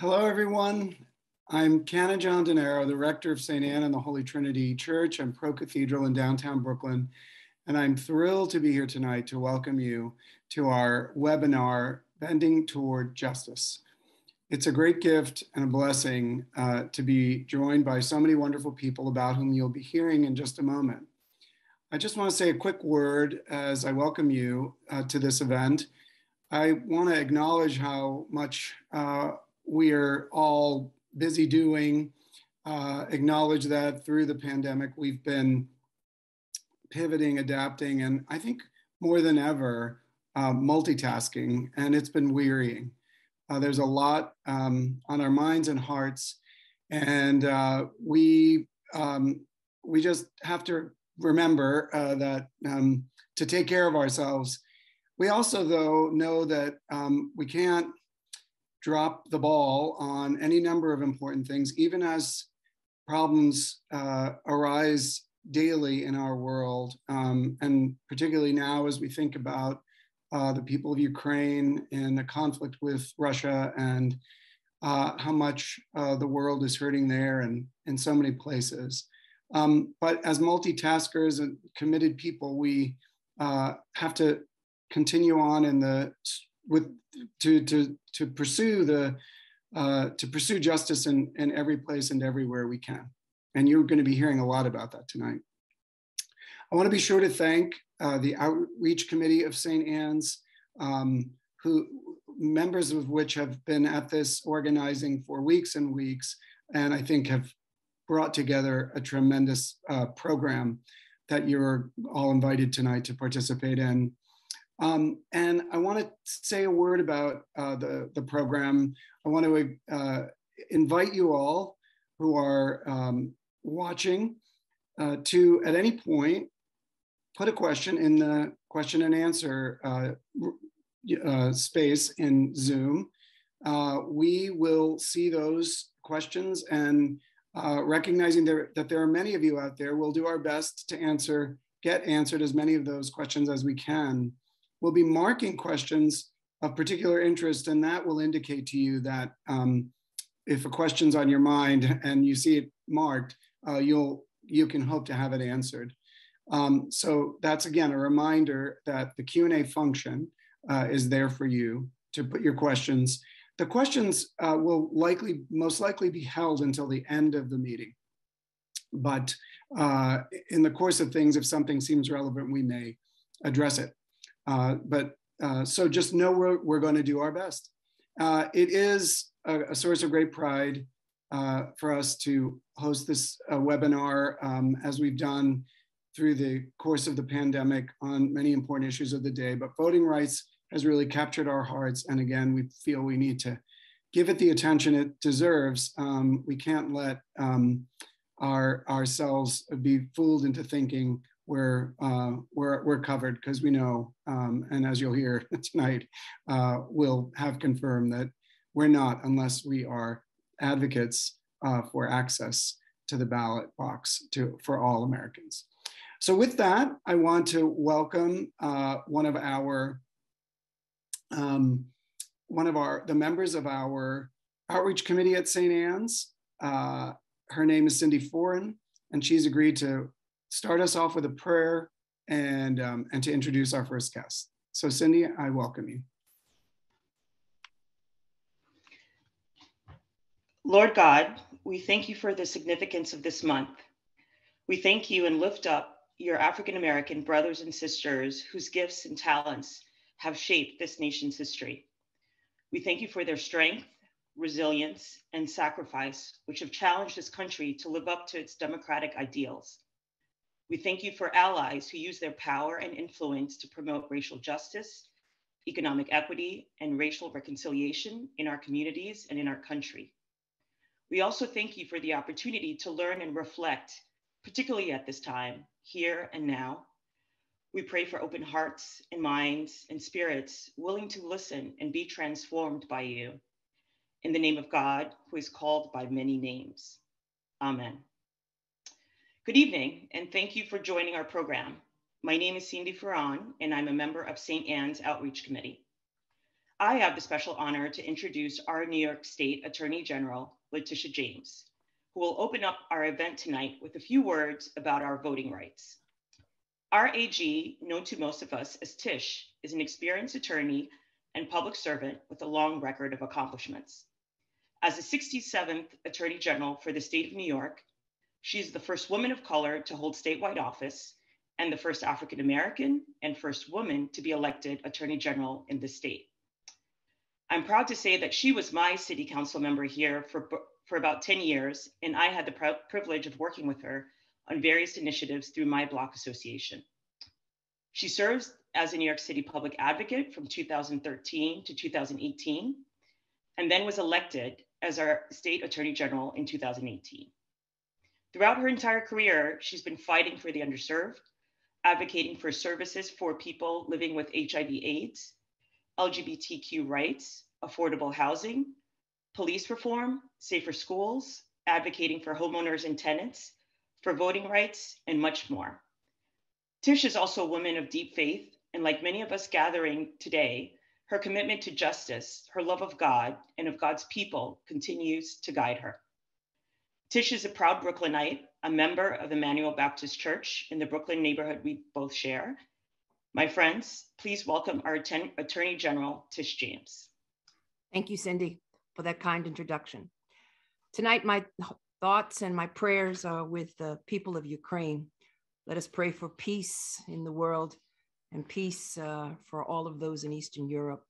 Hello, everyone. I'm Canon John Denaro, the rector of St. Anne and the Holy Trinity Church and Pro Cathedral in downtown Brooklyn, and I'm thrilled to be here tonight to welcome you to our webinar, Bending Toward Justice. It's a great gift and a blessing to be joined by so many wonderful people about whom you'll be hearing in just a moment. I just want to say a quick word as I welcome you to this event. I want to acknowledge how much we are all busy doing, acknowledge that through the pandemic, we've been pivoting, adapting, and I think more than ever, multitasking, and it's been wearying. There's a lot on our minds and hearts, and we just have to remember that to take care of ourselves. We also, though, know that we can't drop the ball on any number of important things, even as problems arise daily in our world, and particularly now as we think about the people of Ukraine and the conflict with Russia and how much the world is hurting there and in so many places. But as multitaskers and committed people, we have to continue on in to pursue justice in every place and everywhere we can. And you're going to be hearing a lot about that tonight. I want to be sure to thank the Outreach Committee of St. Anne's, members of which have been at this organizing for weeks and weeks, and I think have brought together a tremendous program that you're all invited tonight to participate in. And I want to say a word about the program. I want to invite you all who are watching to, at any point, put a question in the question and answer space in Zoom. We will see those questions, and recognizing that there are many of you out there, we'll do our best to get answered as many of those questions as we can. We'll be marking questions of particular interest, and that will indicate to you that if a question's on your mind and you see it marked, you can hope to have it answered. So that's, again, a reminder that the Q&A function is there for you to put your questions. The questions will most likely be held until the end of the meeting. But in the course of things, if something seems relevant, we may address it. So just know we're going to do our best. It is a source of great pride for us to host this webinar as we've done through the course of the pandemic on many important issues of the day, but voting rights has really captured our hearts. And again, we feel we need to give it the attention it deserves. We can't let ourselves be fooled into thinking we're covered, because we know, and as you'll hear tonight, we'll have confirmed that we're not, unless we are advocates for access to the ballot box for all Americans. So with that, I want to welcome the members of our outreach committee at St. Anne's. Her name is Cindy Foran, and she's agreed to start us off with a prayer and to introduce our first guest. So Cindy, I welcome you. Lord God, we thank you for the significance of this month. We thank you and lift up your African-American brothers and sisters whose gifts and talents have shaped this nation's history. We thank you for their strength, resilience, and sacrifice, which have challenged this country to live up to its democratic ideals. We thank you for allies who use their power and influence to promote racial justice, economic equity, and racial reconciliation in our communities and in our country. We also thank you for the opportunity to learn and reflect, particularly at this time, here and now. We pray for open hearts and minds and spirits willing to listen and be transformed by you. In the name of God, who is called by many names. Amen. Good evening, and thank you for joining our program. My name is Cindy Foran, and I'm a member of St. Anne's Outreach Committee. I have the special honor to introduce our New York State Attorney General, Leticia James, who will open up our event tonight with a few words about our voting rights. Our AG, known to most of us as Tish, is an experienced attorney and public servant with a long record of accomplishments. As the 67th Attorney General for the state of New York, she is the first woman of color to hold statewide office and the first African American and first woman to be elected Attorney General in the state. I'm proud to say that she was my city council member here for about 10 years, and I had the privilege of working with her on various initiatives through my block association. She serves as a New York City public advocate from 2013 to 2018, and then was elected as our state attorney general in 2018. Throughout her entire career, she's been fighting for the underserved, advocating for services for people living with HIV/AIDS, LGBTQ rights, affordable housing, police reform, safer schools, advocating for homeowners and tenants, for voting rights, and much more. Tish is also a woman of deep faith, and like many of us gathering today, her commitment to justice, her love of God, and of God's people continues to guide her. Tish is a proud Brooklynite, a member of Emmanuel Baptist Church in the Brooklyn neighborhood we both share. My friends, please welcome our Attorney General, Tish James. Thank you, Cindy, for that kind introduction. Tonight, my thoughts and my prayers are with the people of Ukraine. Let us pray for peace in the world and peace for all of those in Eastern Europe.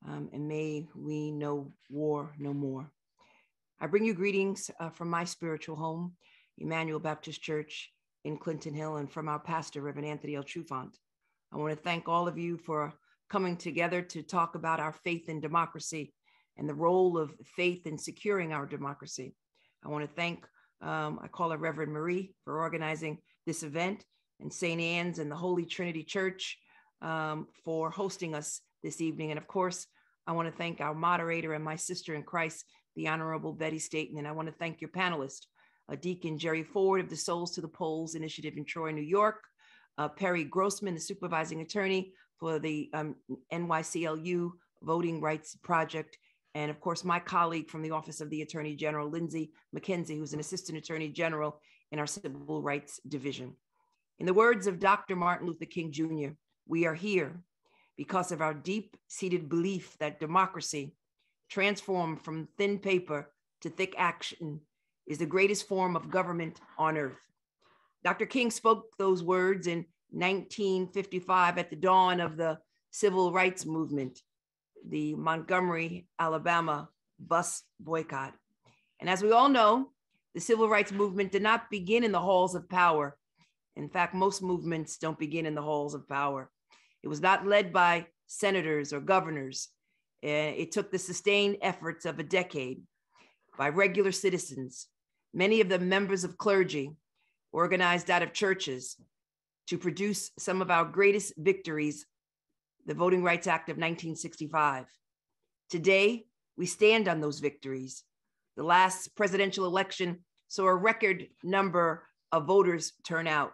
And may we know war no more. I bring you greetings from my spiritual home, Emmanuel Baptist Church in Clinton Hill, and from our pastor, Reverend Anthony L. Trufant. I want to thank all of you for coming together to talk about our faith in democracy and the role of faith in securing our democracy. I want to thank, I call her Reverend Marie, for organizing this event, and St. Anne's and the Holy Trinity Church for hosting us this evening. And of course, I want to thank our moderator and my sister in Christ, the Honorable Betty Staten. And I want to thank your panelists, Deacon Jerry Ford of the Souls to the Polls Initiative in Troy, New York, Perry Grossman, the supervising attorney for the NYCLU Voting Rights Project, and of course, my colleague from the Office of the Attorney General, Lindsay Mckenzie, who's an Assistant Attorney General in our Civil Rights Division. In the words of Dr. Martin Luther King Jr., we are here because of our deep-seated belief that democracy, transformed from thin paper to thick action, is the greatest form of government on earth. Dr. King spoke those words in 1955 at the dawn of the Civil Rights Movement, the Montgomery, Alabama bus boycott. And as we all know, the Civil Rights Movement did not begin in the halls of power. In fact, most movements don't begin in the halls of power. It was not led by senators or governors. It took the sustained efforts of a decade by regular citizens, many of them members of clergy, organized out of churches, to produce some of our greatest victories, the Voting Rights Act of 1965. Today, we stand on those victories. The last presidential election saw a record number of voters turn out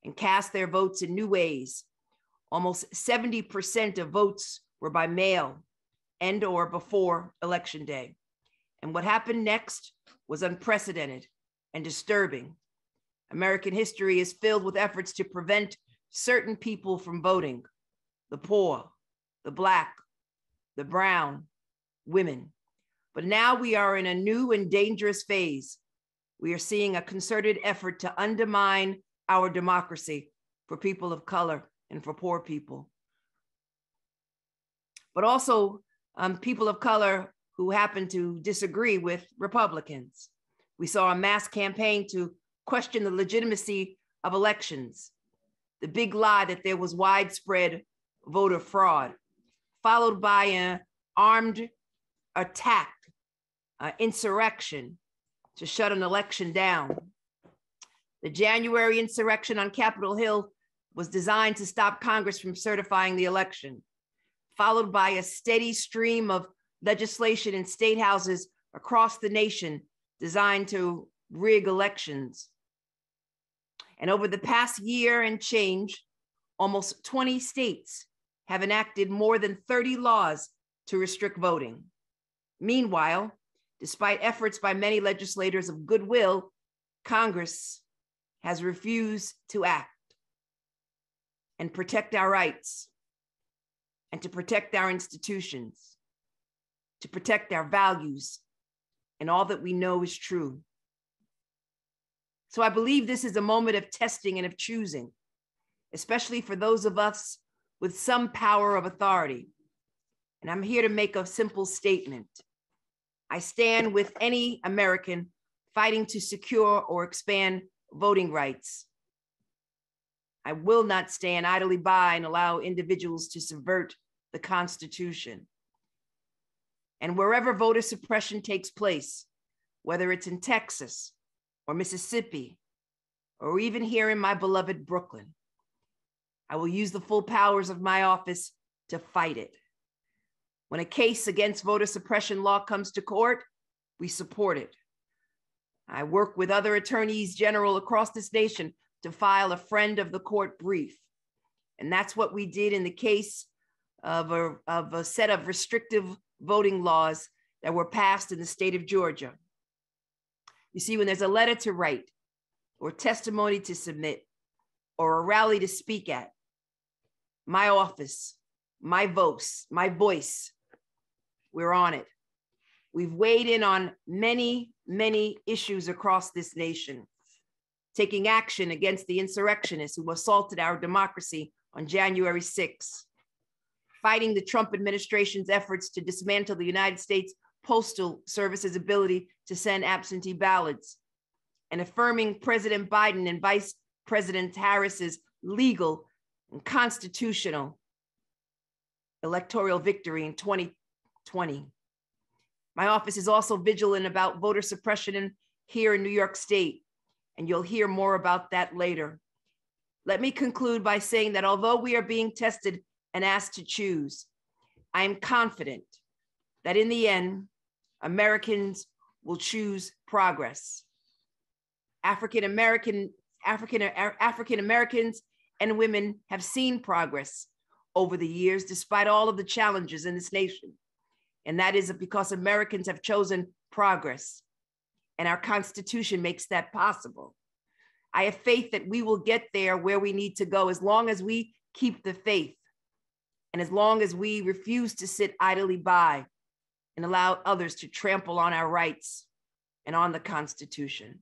and cast their votes in new ways. Almost 70% of votes were by mail and or before Election Day. And what happened next was unprecedented and disturbing. American history is filled with efforts to prevent certain people from voting: the poor, the Black, the brown, women. But now we are in a new and dangerous phase. We are seeing a concerted effort to undermine our democracy for people of color and for poor people. But also people of color who happen to disagree with Republicans. We saw a mass campaign to question the legitimacy of elections, the big lie that there was widespread voter fraud, followed by an armed attack, insurrection to shut an election down. The January insurrection on Capitol Hill was designed to stop Congress from certifying the election, followed by a steady stream of legislation in state houses across the nation designed to rig elections. And over the past year and change, almost 20 states have enacted more than 30 laws to restrict voting. Meanwhile, despite efforts by many legislators of goodwill, Congress has refused to act and protect our rights and to protect our institutions, to protect our values and all that we know is true. So I believe this is a moment of testing and of choosing, especially for those of us with some power of authority. And I'm here to make a simple statement. I stand with any American fighting to secure or expand voting rights. I will not stand idly by and allow individuals to subvert the Constitution. And wherever voter suppression takes place, whether it's in Texas or Mississippi, or even here in my beloved Brooklyn, I will use the full powers of my office to fight it. When a case against voter suppression law comes to court, we support it. I work with other attorneys general across this nation to file a friend of the court brief. And that's what we did in the case of a set of restrictive voting laws that were passed in the state of Georgia. You see, when there's a letter to write or testimony to submit or a rally to speak at, my office, my voice, we're on it. We've weighed in on many, many issues across this nation, taking action against the insurrectionists who assaulted our democracy on January 6th, fighting the Trump administration's efforts to dismantle the United States Postal Service's ability to send absentee ballots, and affirming President Biden and Vice President Harris's legal and constitutional electoral victory in 2020. My office is also vigilant about voter suppression here in New York State, and you'll hear more about that later. Let me conclude by saying that although we are being tested and asked to choose, I am confident that in the end, Americans will choose progress. African Americans and women have seen progress over the years, despite all of the challenges in this nation. And that is because Americans have chosen progress, and our Constitution makes that possible. I have faith that we will get there where we need to go as long as we keep the faith and as long as we refuse to sit idly by and allow others to trample on our rights and on the Constitution.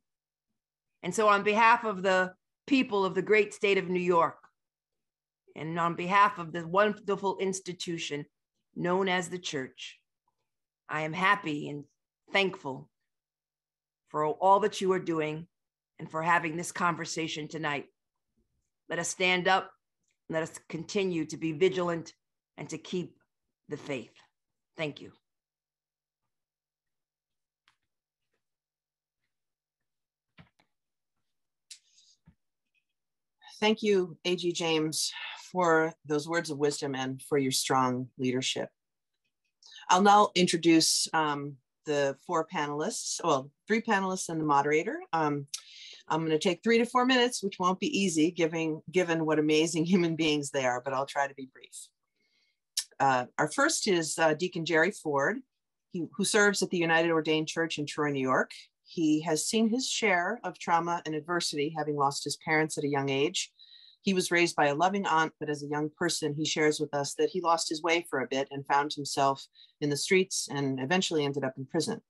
And so on behalf of the people of the great state of New York, and on behalf of the wonderful institution known as the church, I am happy and thankful for all that you are doing and for having this conversation tonight. Let us stand up and let us continue to be vigilant and to keep the faith. Thank you. Thank you, A.G. James, for those words of wisdom and for your strong leadership. I'll now introduce the four panelists, well, three panelists and the moderator. I'm going to take 3 to 4 minutes, which won't be easy given what amazing human beings they are, but I'll try to be brief. Our first is Deacon Jerry Ford, who serves at the United Ordained Church in Troy, New York. He has seen his share of trauma and adversity, having lost his parents at a young age. He was raised by a loving aunt, but as a young person, he shares with us that he lost his way for a bit and found himself in the streets and eventually ended up in prison.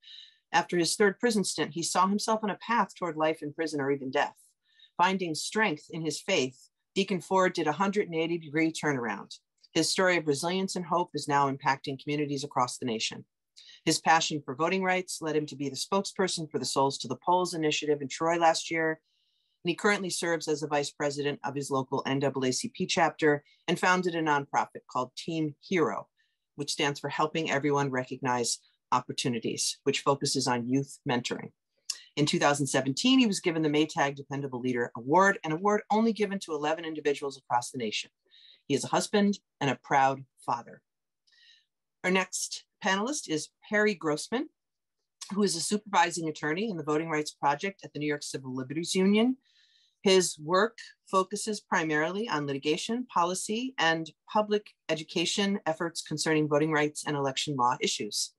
After his third prison stint, he saw himself on a path toward life in prison or even death. Finding strength in his faith, Deacon Ford did a 180-degree turnaround. His story of resilience and hope is now impacting communities across the nation. His passion for voting rights led him to be the spokesperson for the Souls to the Polls initiative in Troy last year. And he currently serves as the vice president of his local NAACP chapter and founded a nonprofit called Team Hero, which stands for Helping Everyone Recognize Opportunities, which focuses on youth mentoring. In 2017, he was given the Maytag Dependable Leader Award, an award only given to 11 individuals across the nation. He is a husband and a proud father. Our next panelist is Perry Grossman, who is a supervising attorney in the Voting Rights Project at the New York Civil Liberties Union. His work focuses primarily on litigation, policy, and public education efforts concerning voting rights and election law issues.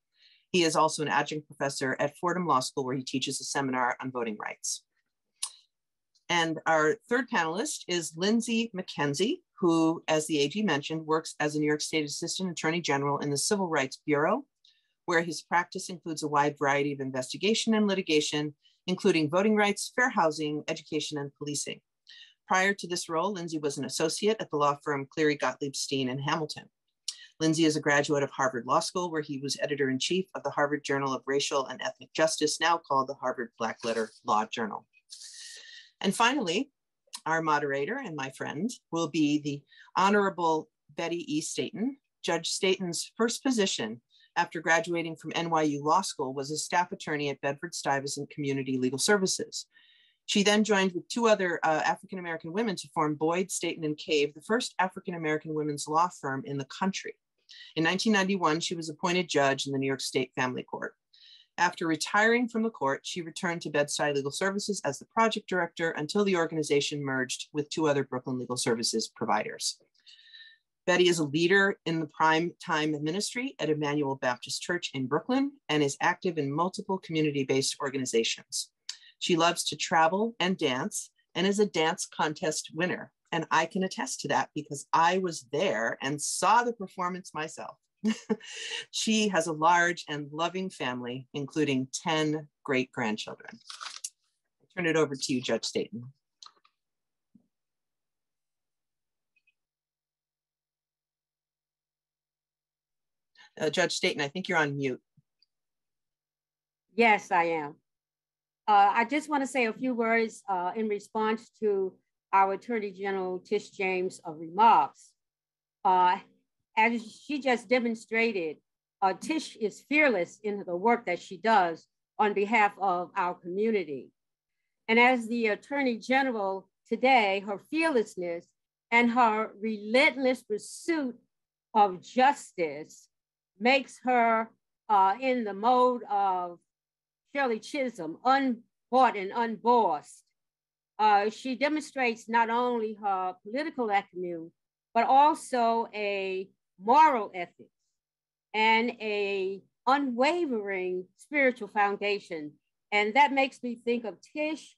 He is also an adjunct professor at Fordham Law School, where he teaches a seminar on voting rights. And our third panelist is Lindsay Mckenzie, who, as the AG mentioned, works as a New York State Assistant Attorney General in the Civil Rights Bureau, where his practice includes a wide variety of investigation and litigation, including voting rights, fair housing, education, and policing. Prior to this role, Lindsay was an associate at the law firm Cleary Gottlieb Steen in Hamilton. Lindsay is a graduate of Harvard Law School, where he was editor-in-chief of the Harvard Journal of Racial and Ethnic Justice, now called the Harvard Black Letter Law Journal. And finally, our moderator and my friend will be the Honorable Betty E. Staten. Judge Staten's first position after graduating from NYU Law School was as staff attorney at Bedford-Stuyvesant Community Legal Services. She then joined with two other African-American women to form Boyd, Staten, and Cave, the first African-American women's law firm in the country. In 1991, she was appointed judge in the New York State Family Court. After retiring from the court, she returned to Bed-Stuy Legal Services as the project director until the organization merged with two other Brooklyn Legal Services providers. Betty is a leader in the prime time ministry at Emmanuel Baptist Church in Brooklyn and is active in multiple community-based organizations. She loves to travel and dance and is a dance contest winner. And I can attest to that because I was there and saw the performance myself. She has a large and loving family, including 10 great-grandchildren. I turn it over to you, Judge Staten. Judge Staten, I think you're on mute. Yes, I am. I just want to say a few words in response to our Attorney General Tish James' remarks. As she just demonstrated, Tish is fearless in the work that she does on behalf of our community. And as the Attorney General today, her fearlessness and her relentless pursuit of justice makes her in the mode of Shirley Chisholm, unbought and unbossed. She demonstrates not only her political acumen, but also a moral ethics and a unwavering spiritual foundation. And that makes me think of Tish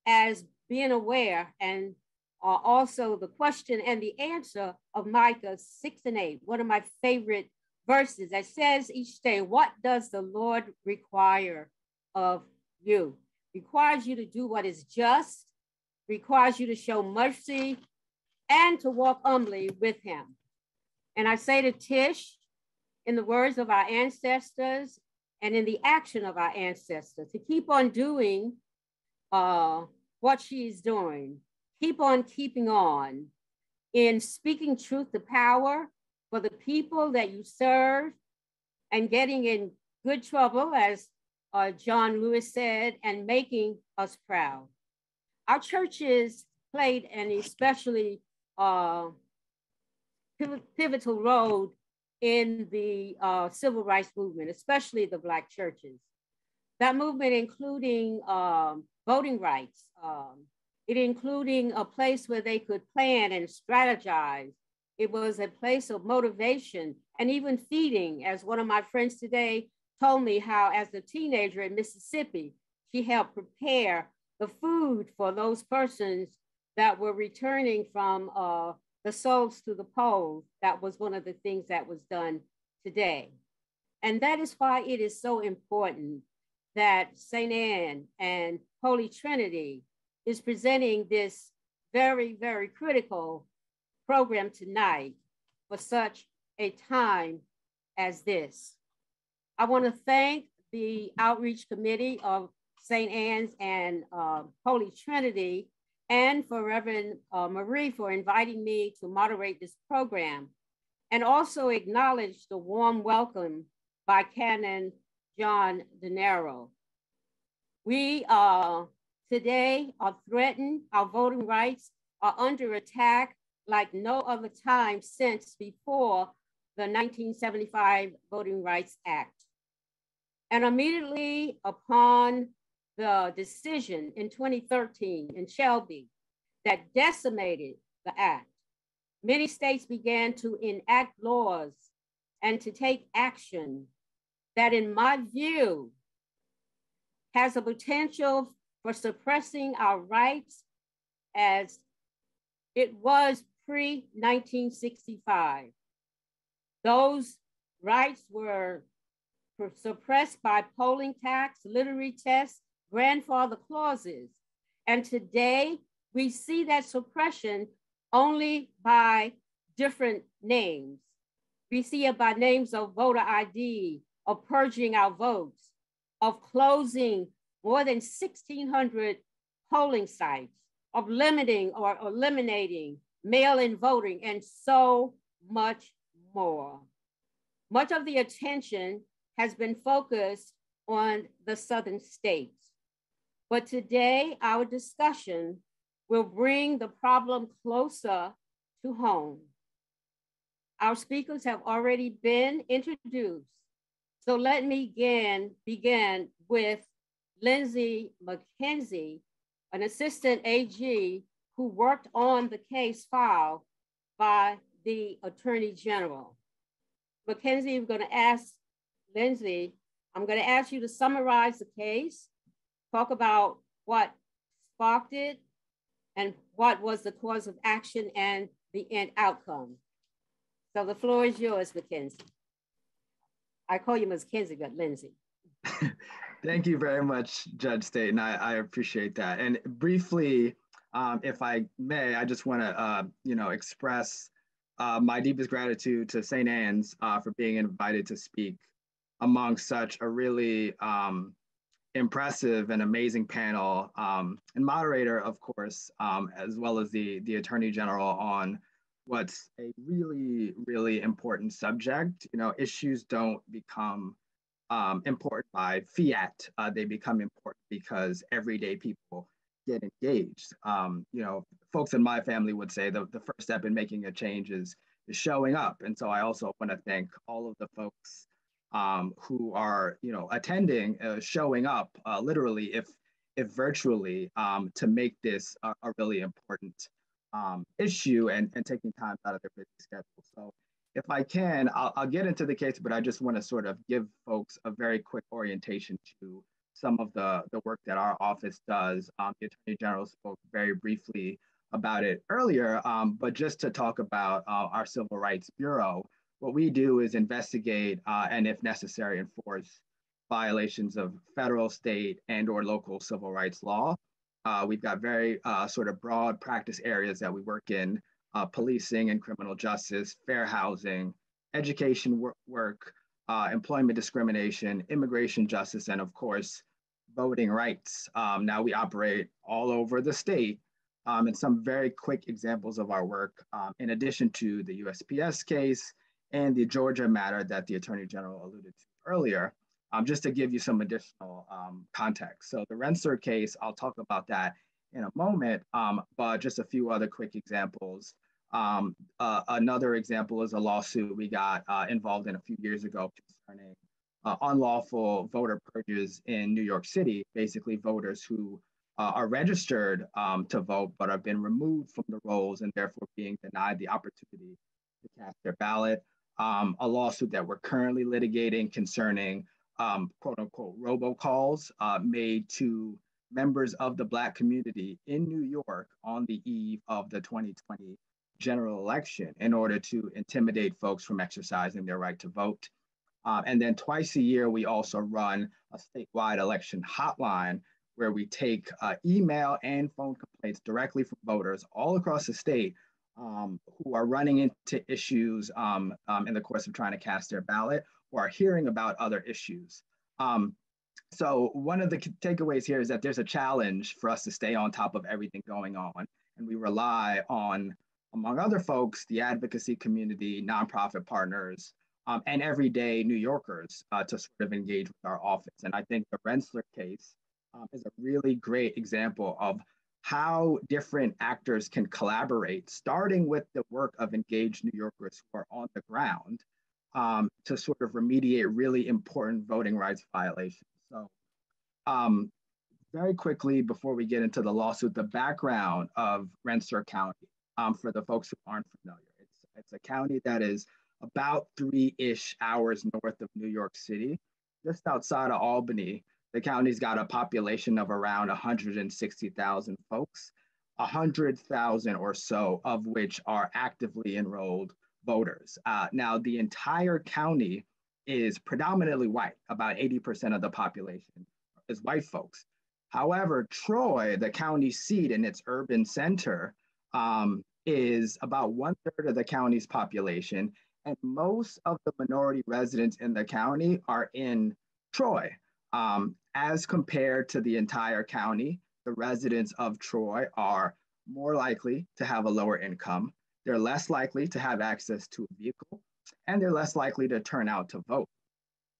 as being aware and also the question and the answer of Micah 6:8, one of my favorite verses that says each day, what does the Lord require of you? Requires you to do what is just, requires you to show mercy, and to walk humbly with him. And I say to Tish, in the words of our ancestors and in the action of our ancestors, to keep on doing what she's doing, keep on keeping on in speaking truth to power for the people that you serve and getting in good trouble, as John Lewis said, and making us proud. Our churches played an especially pivotal role in the civil rights movement, especially the Black churches. That movement including voting rights, it including a place where they could plan and strategize. It was a place of motivation and even feeding, as one of my friends today told me how as a teenager in Mississippi, she helped prepare the food for those persons that were returning from the souls to the polls. That was one of the things that was done today. And that is why it is so important that St. Anne and Holy Trinity is presenting this very, very critical program tonight for such a time as this. I want to thank the Outreach Committee of St. Anne's and Holy Trinity, and for Reverend Marie for inviting me to moderate this program, and also acknowledge the warm welcome by Canon John DeNiro. We today are threatened, our voting rights are under attack like no other time since before the 1975 Voting Rights Act. And immediately upon the decision in 2013 in Shelby that decimated the act. Many states began to enact laws and to take action that, in my view, has a potential for suppressing our rights as it was pre-1965. Those rights were suppressed by polling tax, literary tests, grandfather clauses. And today we see that suppression only by different names. We see it by names of voter ID, of purging our votes, of closing more than 1,600 polling sites, of limiting or eliminating mail-in voting, and so much more. Much of the attention has been focused on the southern states. But today, our discussion will bring the problem closer to home. Our speakers have already been introduced. So let me begin with Lindsay Mckenzie, an assistant AG who worked on the case filed by the Attorney General. Mckenzie, I'm going to ask Lindsay, I'm going to ask you to summarize the case, talk about what sparked it, and what was the cause of action and the end outcome. So the floor is yours, Mckenzie. I call you Mckenzie, but Lindsay. Thank you very much, Judge Staten. I appreciate that. And briefly, if I may, I just want to, express my deepest gratitude to St. Anne's for being invited to speak among such a really impressive and amazing panel, and moderator, of course, as well as the Attorney General on what's a really, really important subject. Issues don't become important by fiat. They become important because everyday people get engaged. Folks in my family would say the first step in making a change is showing up. And so I also want to thank all of the folks who are, attending, showing up, literally, if virtually, to make this a really important issue and taking time out of their busy schedule. So if I can, I'll get into the case, but I just want to sort of give folks a very quick orientation to some of the work that our office does. The Attorney General spoke very briefly about it earlier, but just to talk about our Civil Rights Bureau, what we do is investigate and, if necessary, enforce violations of federal, state, and/or local civil rights law. We've got very sort of broad practice areas that we work in: policing and criminal justice, fair housing, education work, employment discrimination, immigration justice, and of course, voting rights. Now we operate all over the state. And some very quick examples of our work, in addition to the USPS case and the Georgia matter that the Attorney General alluded to earlier, just to give you some additional context. So the Rensselaer case, I'll talk about that in a moment, but just a few other quick examples. Another example is a lawsuit we got involved in a few years ago concerning unlawful voter purges in New York City, basically voters who are registered to vote, but have been removed from the rolls and therefore being denied the opportunity to cast their ballot. A lawsuit that we're currently litigating concerning quote unquote robocalls made to members of the Black community in New York on the eve of the 2020 general election in order to intimidate folks from exercising their right to vote. And then twice a year, we also run a statewide election hotline where we take email and phone complaints directly from voters all across the state who are running into issues in the course of trying to cast their ballot or are hearing about other issues. So one of the takeaways here is that there's a challenge for us to stay on top of everything going on. And we rely on, among other folks, the advocacy community, nonprofit partners, and everyday New Yorkers to sort of engage with our office. And I think the Rensselaer case is a really great example of how different actors can collaborate, starting with the work of engaged New Yorkers who are on the ground to sort of remediate really important voting rights violations. So very quickly, before we get into the lawsuit, the background of Rensselaer County, for the folks who aren't familiar. It's a county that is about 3-ish hours north of New York City, just outside of Albany. The county's got a population of around 160,000 folks, 100,000 or so of which are actively enrolled voters. Now, the entire county is predominantly white. About 80% of the population is white folks. However, Troy, the county seat in its urban center, is about 1/3 of the county's population, and most of the minority residents in the county are in Troy. As compared to the entire county, the residents of Troy are more likely to have a lower income. They're less likely to have access to a vehicle, and they're less likely to turn out to vote.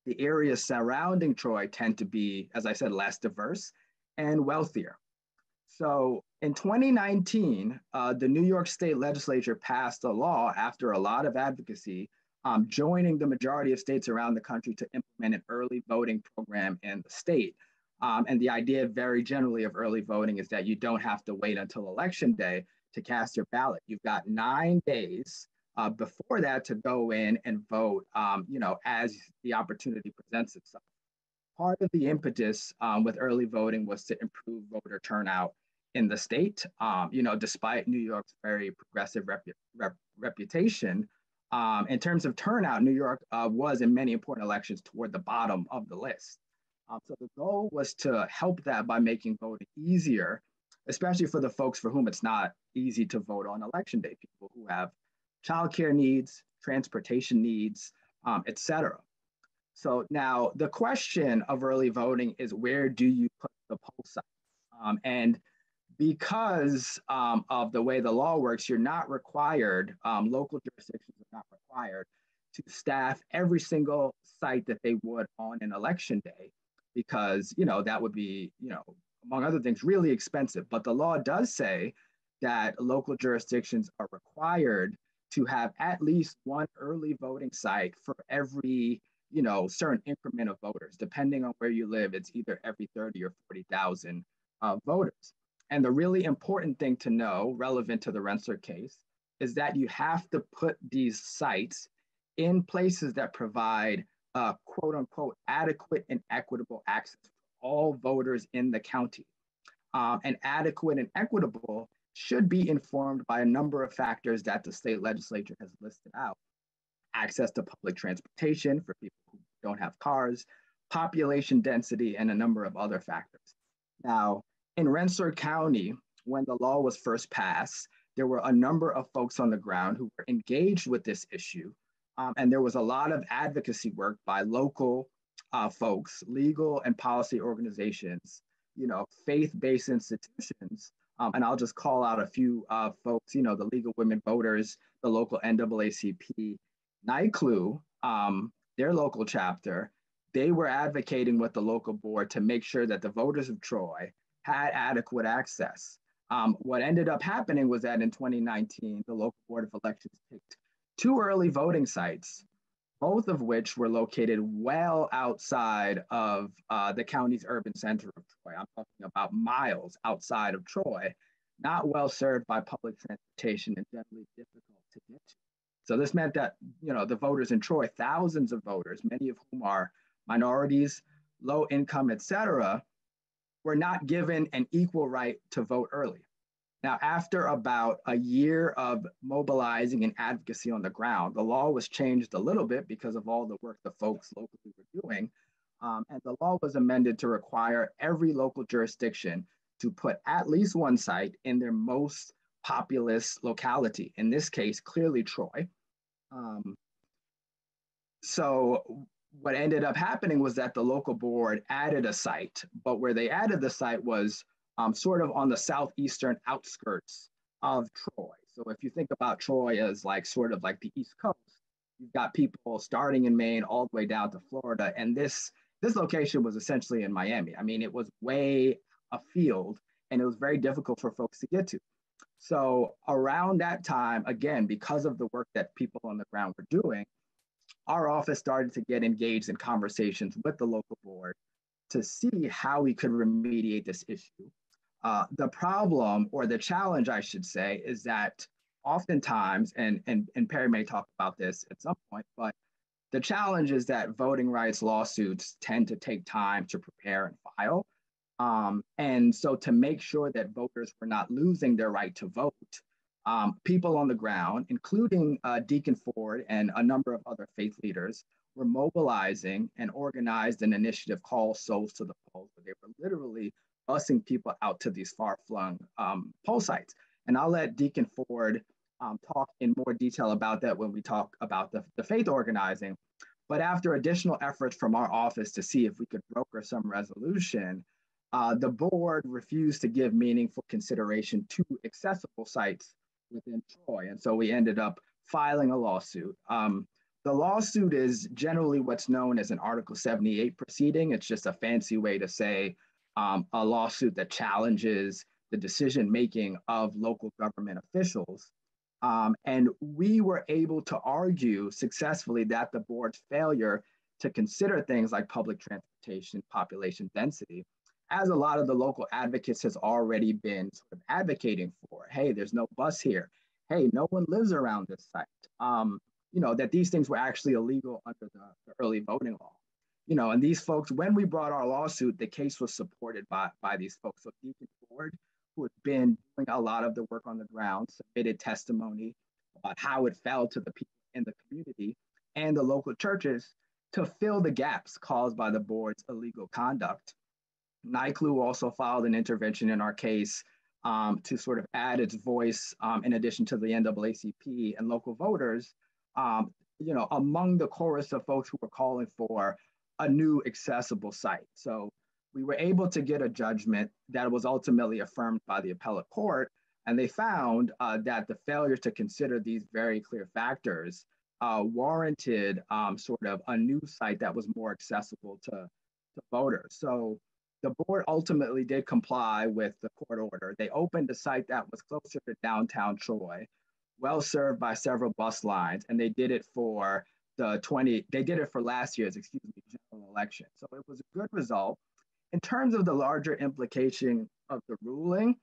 The areas surrounding Troy tend to be, as I said, less diverse and wealthier. So in 2019, the New York State Legislature passed a law after a lot of advocacy, joining the majority of states around the country to implement an early voting program in the state. And the idea very generally of early voting is that you don't have to wait until Election Day to cast your ballot. You've got 9 days before that to go in and vote, as the opportunity presents itself. Part of the impetus with early voting was to improve voter turnout in the state. Despite New York's very progressive reputation, in terms of turnout, New York was in many important elections toward the bottom of the list. So the goal was to help that by making voting easier, especially for the folks for whom it's not easy to vote on Election Day, people who have childcare needs, transportation needs, et cetera. So now the question of early voting is, where do you put the poll site? And because of the way the law works, you're not required, local jurisdictions are not required to staff every single site that they would on an election day, because, that would be, among other things, really expensive. But the law does say that local jurisdictions are required to have at least one early voting site for every, certain increment of voters. Depending on where you live, it's either every 30 or 40,000 voters. And the really important thing to know, relevant to the Rensselaer case, is that you have to put these sites in places that provide quote unquote adequate and equitable access for all voters in the county. And adequate and equitable should be informed by a number of factors that the state legislature has listed out. Access to public transportation for people who don't have cars, population density, and a number of other factors. Now, in Rensselaer County, when the law was first passed, there were a number of folks on the ground who were engaged with this issue. And there was a lot of advocacy work by local folks, legal and policy organizations, faith-based institutions. And I'll just call out a few folks, the League of Women Voters, the local NAACP, NYCLU, their local chapter. They were advocating with the local board to make sure that the voters of Troy had adequate access. What ended up happening was that in 2019, the local board of elections picked 2 early voting sites, both of which were located well outside of the county's urban center of Troy. I'm talking about miles outside of Troy, not well served by public transportation and generally difficult to get to. So this meant that, the voters in Troy, thousands of voters, many of whom are minorities, low income, et cetera, were not given an equal right to vote early. Now, after about a year of mobilizing and advocacy on the ground, the law was changed a little bit because of all the work the folks locally were doing. And the law was amended to require every local jurisdiction to put at least one site in their most populous locality, in this case, clearly Troy. So what ended up happening was that the local board added a site, but where they added the site was sort of on the southeastern outskirts of Troy. So if you think about Troy as sort of like the East Coast, you've got people starting in Maine all the way down to Florida. And this location was essentially in Miami. I mean, it was way afield and it was very difficult for folks to get to. So around that time, again, because of the work that people on the ground were doing, our office started to get engaged in conversations with the local board to see how we could remediate this issue. The problem, or the challenge, I should say, is that oftentimes, and Perry may talk about this at some point, but the challenge is that voting rights lawsuits tend to take time to prepare and file. And so to make sure that voters were not losing their right to vote, people on the ground, including Deacon Ford and a number of other faith leaders, were mobilizing and organized an initiative called Souls to the Polls, where they were literally busing people out to these far-flung poll sites. And I'll let Deacon Ford talk in more detail about that when we talk about the faith organizing. But after additional efforts from our office to see if we could broker some resolution, the board refused to give meaningful consideration to accessible sites within Troy. And so we ended up filing a lawsuit. The lawsuit is generally what's known as an Article 78 proceeding. It's just a fancy way to say a lawsuit that challenges the decision-making of local government officials. And we were able to argue successfully that the board's failure to consider things like public transportation, population density, as a lot of the local advocates has already been sort of advocating for. Hey, there's no bus here. Hey, no one lives around this site. That these things were actually illegal under the early voting law. And these folks, when we brought our lawsuit, the case was supported by these folks. So Deacon Ford, who had been doing a lot of the work on the ground, submitted testimony about how it fell to the people in the community and the local churches to fill the gaps caused by the board's illegal conduct. NICLU also filed an intervention in our case to sort of add its voice, in addition to the NAACP and local voters, among the chorus of folks who were calling for a new accessible site. So we were able to get a judgment that was ultimately affirmed by the appellate court, and they found that the failure to consider these very clear factors warranted sort of a new site that was more accessible to voters. So the board ultimately did comply with the court order. They opened a site that was closer to downtown Troy, well served by several bus lines, and they did it for last year's, general election. So it was a good result. In terms of the larger implication of the ruling,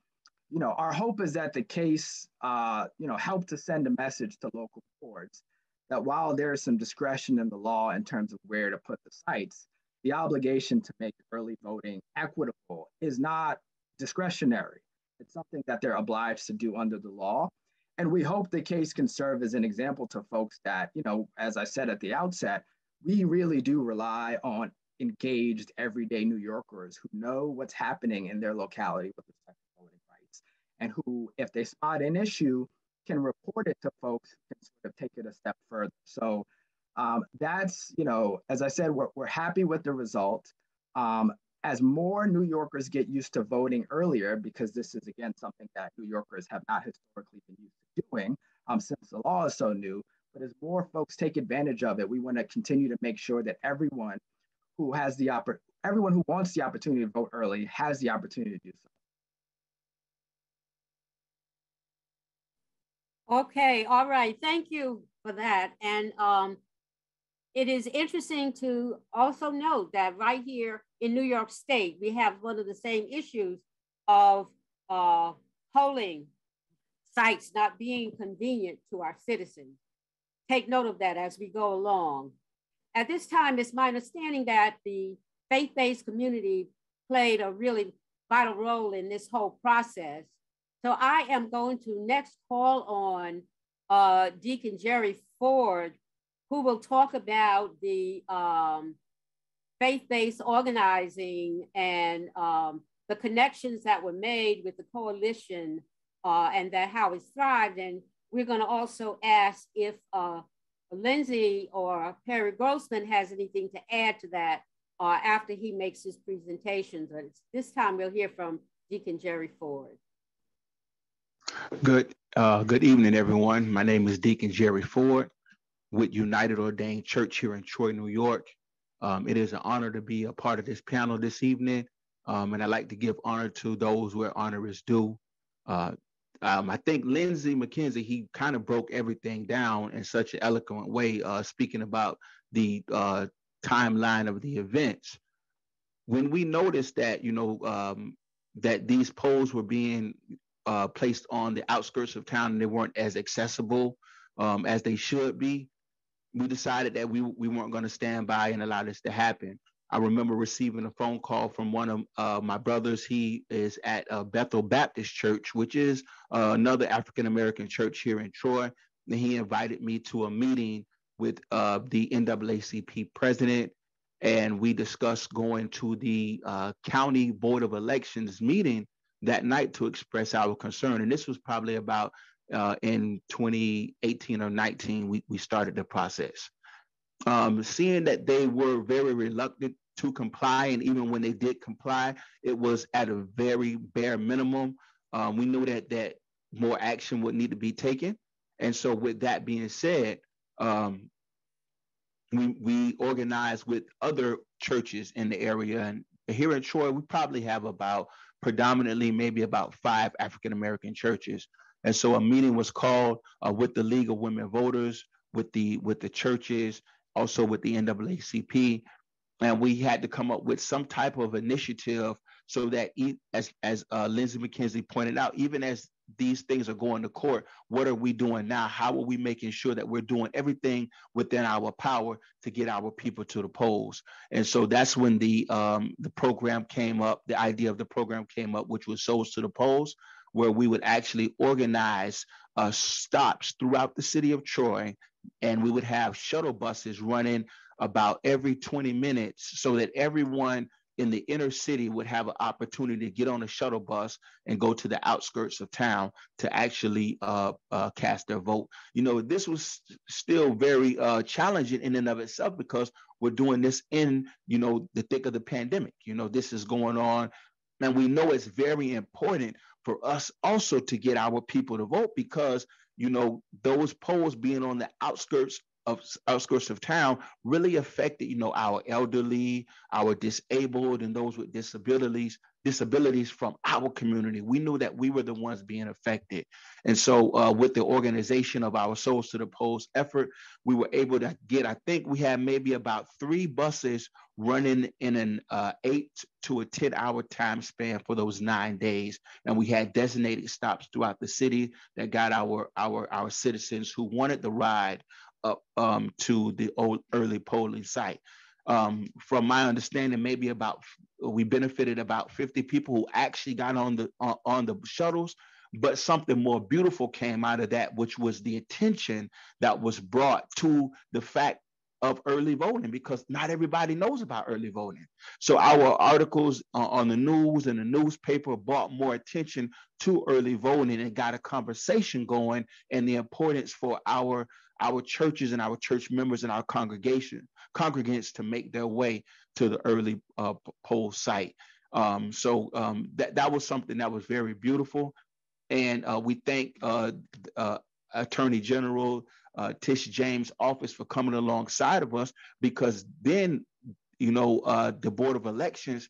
our hope is that the case, helped to send a message to local boards that while there is some discretion in the law in terms of where to put the sites, the obligation to make early voting equitable is not discretionary. It's something that they're obliged to do under the law. And we hope the case can serve as an example to folks that, as I said at the outset, we really do rely on engaged everyday New Yorkers who know what's happening in their locality with respect to voting rights, and who, if they spot an issue, can report it to folks who can sort of take it a step further. So that's, as I said, we're happy with the result. As more New Yorkers get used to voting earlier, because this is, again, something that New Yorkers have not historically been used to doing since the law is so new, but as more folks take advantage of it, we want to continue to make sure that everyone who wants the opportunity to vote early has the opportunity to do so. Okay, all right, thank you for that. And it is interesting to also note that right here in New York State, we have one of the same issues of polling sites not being convenient to our citizens. Take note of that as we go along. At this time, it's my understanding that the faith-based community played a really vital role in this whole process. So I am going to next call on Deacon Jerry Ford, who will talk about the faith-based organizing and the connections that were made with the coalition and how it's thrived. And we're going to also ask if Lindsay or Perry Grossman has anything to add to that after he makes his presentation. But this time we'll hear from Deacon Jerry Ford. Good evening, everyone. My name is Deacon Jerry Ford with United Ordained Church here in Troy, New York. It is an honor to be a part of this panel this evening, and I'd like to give honor to those where honor is due. I think Lindsay Mckenzie, he kind of broke everything down in such an eloquent way, speaking about the timeline of the events. when we noticed that, that these polls were being placed on the outskirts of town and they weren't as accessible as they should be, we decided that we weren't going to stand by and allow this to happen. I remember receiving a phone call from one of my brothers. He is at Bethel Baptist Church, which is another African-American church here in Troy. And he invited me to a meeting with the NAACP president, and we discussed going to the County Board of Elections meeting that night to express our concern. And this was probably about in 2018 or 19, we started the process. Seeing that they were very reluctant to comply, and even when they did comply, it was at a very bare minimum. We knew that more action would need to be taken. And so with that being said, we organized with other churches in the area. And here in Troy, we probably have predominantly maybe about 5 African-American churches. And so a meeting was called with the League of Women Voters, with the churches, also with the NAACP, and we had to come up with some type of initiative so that, as Lindsay Mckenzie pointed out, even as these things are going to court, what are we doing now? How are we making sure that we're doing everything within our power to get our people to the polls? And so that's when the program came up, the idea of the program came up, which was Souls to the Polls, where we would actually organize stops throughout the city of Troy, and we would have shuttle buses running about every 20 minutes so that everyone in the inner city would have an opportunity to get on a shuttle bus and go to the outskirts of town to actually cast their vote. This was still very challenging in and of itself because we're doing this in, the thick of the pandemic. This is going on. And we know it's very important for us also to get our people to vote because, those polls being on the outskirts of town really affected, our elderly, our disabled, and those with disabilities from our community. We knew that we were the ones being affected. And so with the organization of our Souls to the Polls effort, we were able to get, I think we had maybe about 3 buses running in an 8 to a 10-hour time span for those 9 days. And we had designated stops throughout the city that got our citizens who wanted the ride up to the old early polling site. From my understanding, we benefited about 50 people who actually got on the shuttles, but something more beautiful came out of that, which was the attention that was brought to the fact of early voting, because not everybody knows about early voting. So our articles on the news and the newspaper brought more attention to early voting and got a conversation going, and the importance for our churches and our church members and our congregants to make their way to the early poll site. So that was something that was very beautiful. And we thank Attorney General Tish James' office for coming alongside of us, because then, the Board of Elections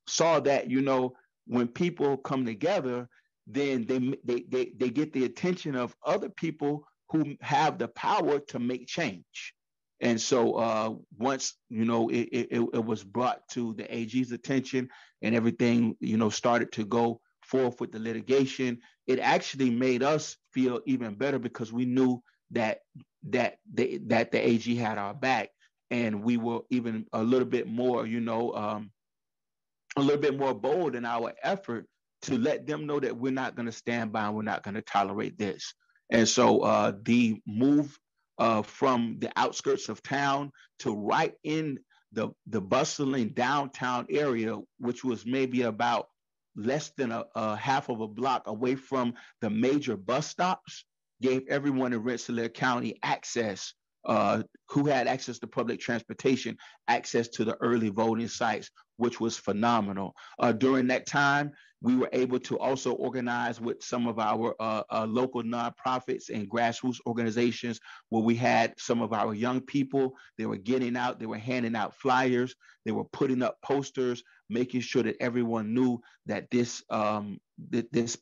saw that, when people come together, then they get the attention of other people who have the power to make change. And so once, it was brought to the AG's attention and everything, started to go forth with the litigation, it actually made us feel even better because we knew that the AG had our back, and we were even a little bit more, a little bit more bold in our effort to let them know that we're not going to stand by and we're not going to tolerate this. And so the move from the outskirts of town to right in the bustling downtown area, which was maybe about less than a half of a block away from the major bus stops, gave everyone in Rensselaer County access, who had access to public transportation, access to the early voting sites, which was phenomenal. During that time, we were able to also organize with some of our local nonprofits and grassroots organizations, where we had some of our young people. They were getting out, they were handing out flyers, they were putting up posters, making sure that everyone knew that this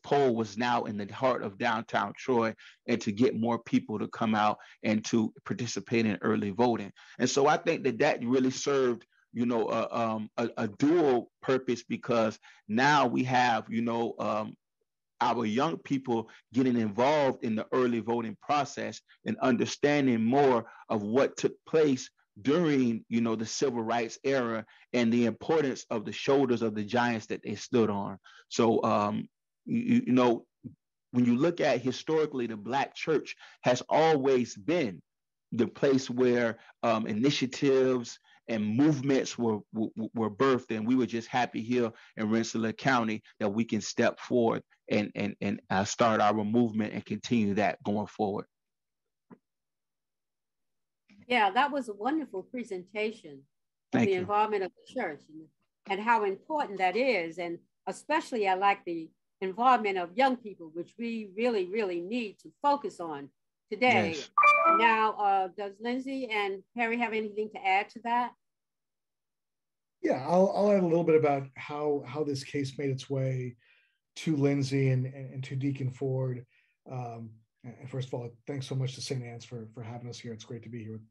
poll was now in the heart of downtown Troy, and to get more people to come out and to participate in early voting. And so I think that really served a dual purpose, because now we have, our young people getting involved in the early voting process and understanding more of what took place during, the civil rights era and the importance of the shoulders of the giants that they stood on. So, when you look at historically, the Black church has always been the place where initiatives and movements were birthed, and we were just happy here in Rensselaer County that we can step forward and start our movement and continue that going forward. Yeah, that was a wonderful presentation of the involvement of the church and how important that is. And especially I like the involvement of young people, which we really, really need to focus on today. Yes. Now, does Lindsay and Perry have anything to add to that? Yeah, I'll add a little bit about how this case made its way to Lindsay and to Deacon Ford. And first of all, thanks so much to St. Anne's for having us here. It's great to be here with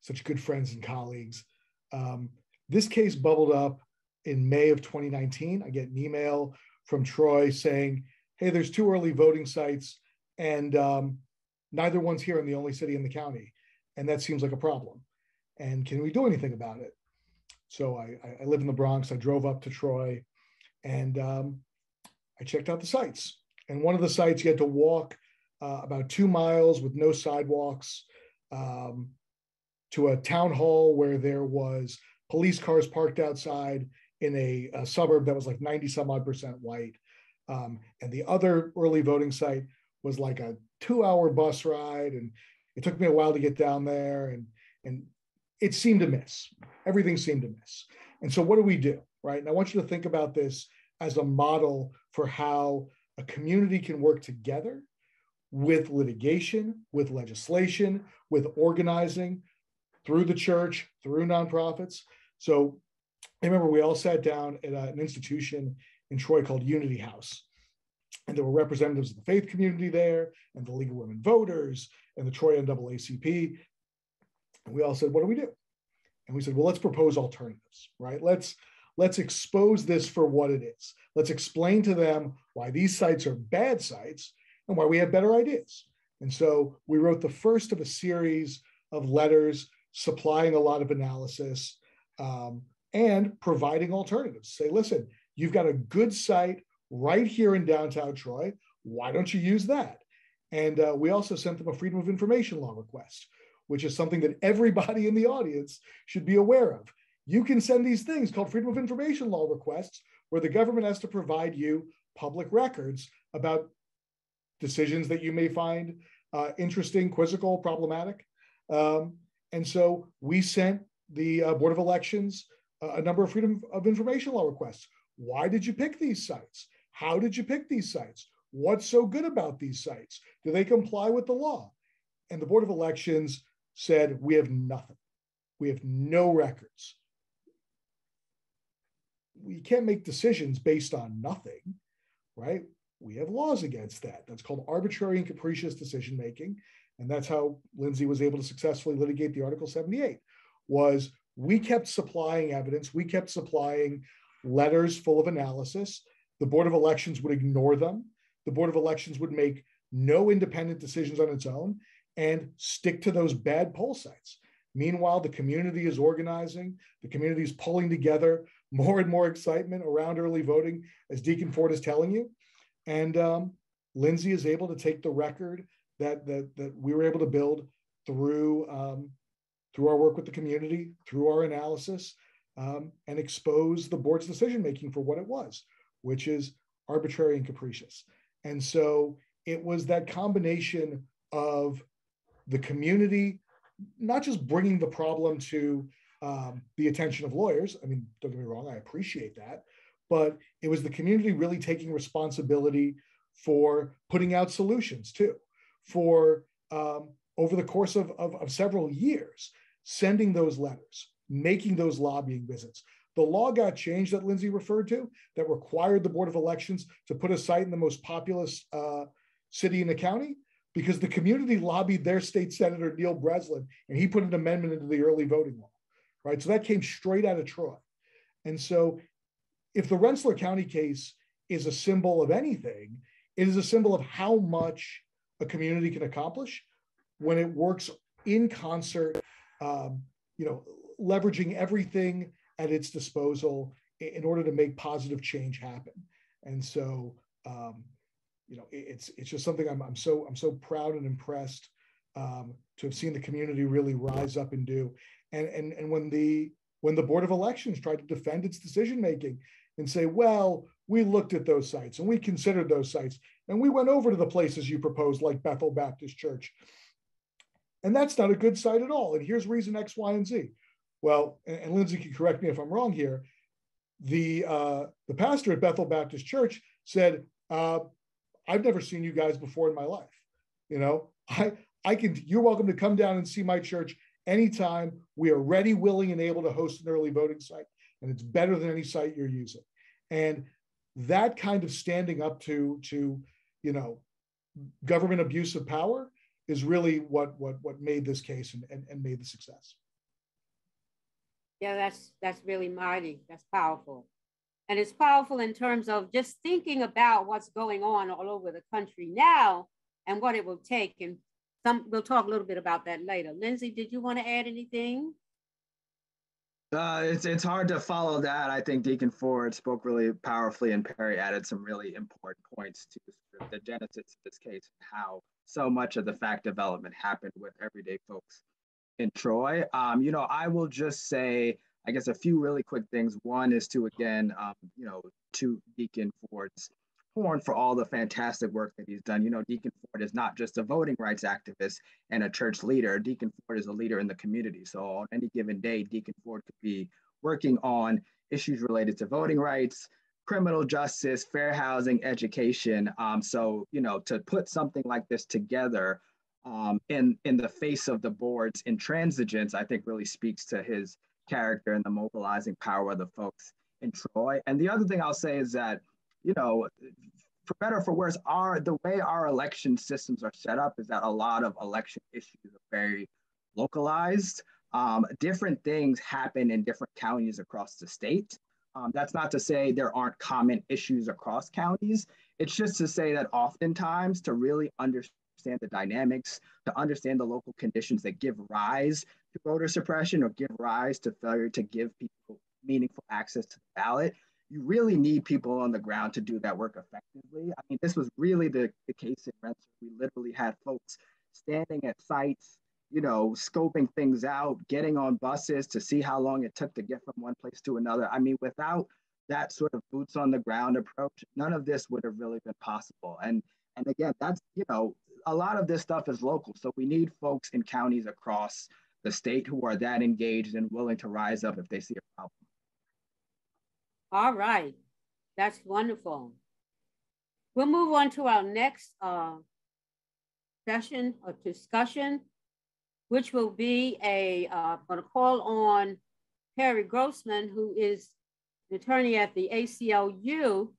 such good friends and colleagues. This case bubbled up in May of 2019. I get an email from Troy saying, hey, there's 2 early voting sites and neither one's here in the only city in the county. And that seems like a problem. And can we do anything about it? So I live in the Bronx. I drove up to Troy and I checked out the sites. And one of the sites, you had to walk about 2 miles with no sidewalks to a town hall where there was police cars parked outside in a suburb that was like 90-some-odd% white. And the other early voting site was like a 2-hour bus ride. And it took me a while to get down there. And it seemed a miss. Everything seemed a miss. And so what do we do, right? And I want you to think about this as a model for how a community can work together with litigation, with legislation, with organizing through the church, through nonprofits. So I remember we all sat down at an institution in Troy called Unity House. And there were representatives of the faith community there and the League of Women Voters and the Troy NAACP. And we all said, what do we do? And we said, well, let's propose alternatives, right? Let's expose this for what it is. Let's explain to them why these sites are bad sites and why we have better ideas. And so we wrote the first of a series of letters supplying a lot of analysis and providing alternatives. Say, listen, you've got a good site right here in downtown Troy. Why don't you use that? And we also sent them a Freedom of Information Law request, which is something that everybody in the audience should be aware of. You can send these things called Freedom of Information Law requests where the government has to provide you public records about decisions that you may find interesting, quizzical, problematic. And so we sent the Board of Elections a number of Freedom of Information Law requests. Why did you pick these sites? How did you pick these sites? What's so good about these sites? Do they comply with the law? And the Board of Elections said, we have nothing. We have no records. We can't make decisions based on nothing, right? We have laws against that. That's called arbitrary and capricious decision-making. And that's how Lindsay was able to successfully litigate the Article 78, was we kept supplying evidence. We kept supplying letters full of analysis. The Board of Elections would ignore them. The Board of Elections would make no independent decisions on its own and stick to those bad poll sites. Meanwhile, the community is organizing. The community is pulling together more and more excitement around early voting, as Deacon Ford is telling you. And Lindsay is able to take the record that we were able to build through our work with the community, through our analysis, and expose the board's decision-making for what it was, which is arbitrary and capricious. And so it was that combination of the community, not just bringing the problem to the attention of lawyers. I mean, don't get me wrong, I appreciate that, but it was the community really taking responsibility for putting out solutions too, for over the course of several years, sending those letters, making those lobbying visits. The law got changed that Lindsay referred to that required the Board of Elections to put a site in the most populous city in the county because the community lobbied their state senator, Neil Breslin, and he put an amendment into the early voting law, right? So that came straight out of Troy. And so if the Rensselaer County case is a symbol of anything, it is a symbol of how much a community can accomplish when it works in concert, leveraging everything at its disposal in order to make positive change happen. And so, it's just something I'm so proud and impressed to have seen the community really rise up and do. And when the Board of Elections tried to defend its decision making and say, well, we looked at those sites and we considered those sites and we went over to the places you proposed, like Bethel Baptist Church, and that's not a good site at all. And here's reason X, Y, and Z. Well, and Lindsay can correct me if I'm wrong here. The pastor at Bethel Baptist Church said, I've never seen you guys before in my life. You're welcome to come down and see my church anytime. We are ready, willing, and able to host an early voting site. And it's better than any site you're using. And that kind of standing up to government abuse of power is really what made this case and made the success. Yeah, that's really mighty. That's powerful. And it's powerful in terms of just thinking about what's going on all over the country now and what it will take. And we'll talk a little bit about that later. Lindsay, did you want to add anything? It's hard to follow that. I think Deacon Ford spoke really powerfully, and Perry added some really important points to the genesis of this case, and how so much of the fact development happened with everyday folks in Troy. I will just say, I guess, a few really quick things. One is to, again, to Deacon Ford's horn for all the fantastic work that he's done. Deacon Ford is not just a voting rights activist and a church leader. Deacon Ford is a leader in the community. So on any given day, Deacon Ford could be working on issues related to voting rights, criminal justice, fair housing, education. To put something like this together in the face of the board's intransigence, I think really speaks to his character and the mobilizing power of the folks in Troy. And the other thing I'll say is that, for better or for worse, the way our election systems are set up is that a lot of election issues are very localized. Different things happen in different counties across the state. That's not to say there aren't common issues across counties. It's just to say that oftentimes, to really understand the dynamics, to understand the local conditions that give rise to voter suppression or give rise to failure to give people meaningful access to the ballot, you really need people on the ground to do that work effectively. I mean, this was really the case in Rensselaer. We literally had folks standing at sites, scoping things out, getting on buses to see how long it took to get from one place to another. I mean, without that sort of boots on the ground approach, none of this would have really been possible. And again, that's, a lot of this stuff is local. So we need folks in counties across the state who are that engaged and willing to rise up if they see a problem. All right, that's wonderful. We'll move on to our next session or discussion, which will be I'm going to call on Perry Grossman, who is an attorney at the ACLU.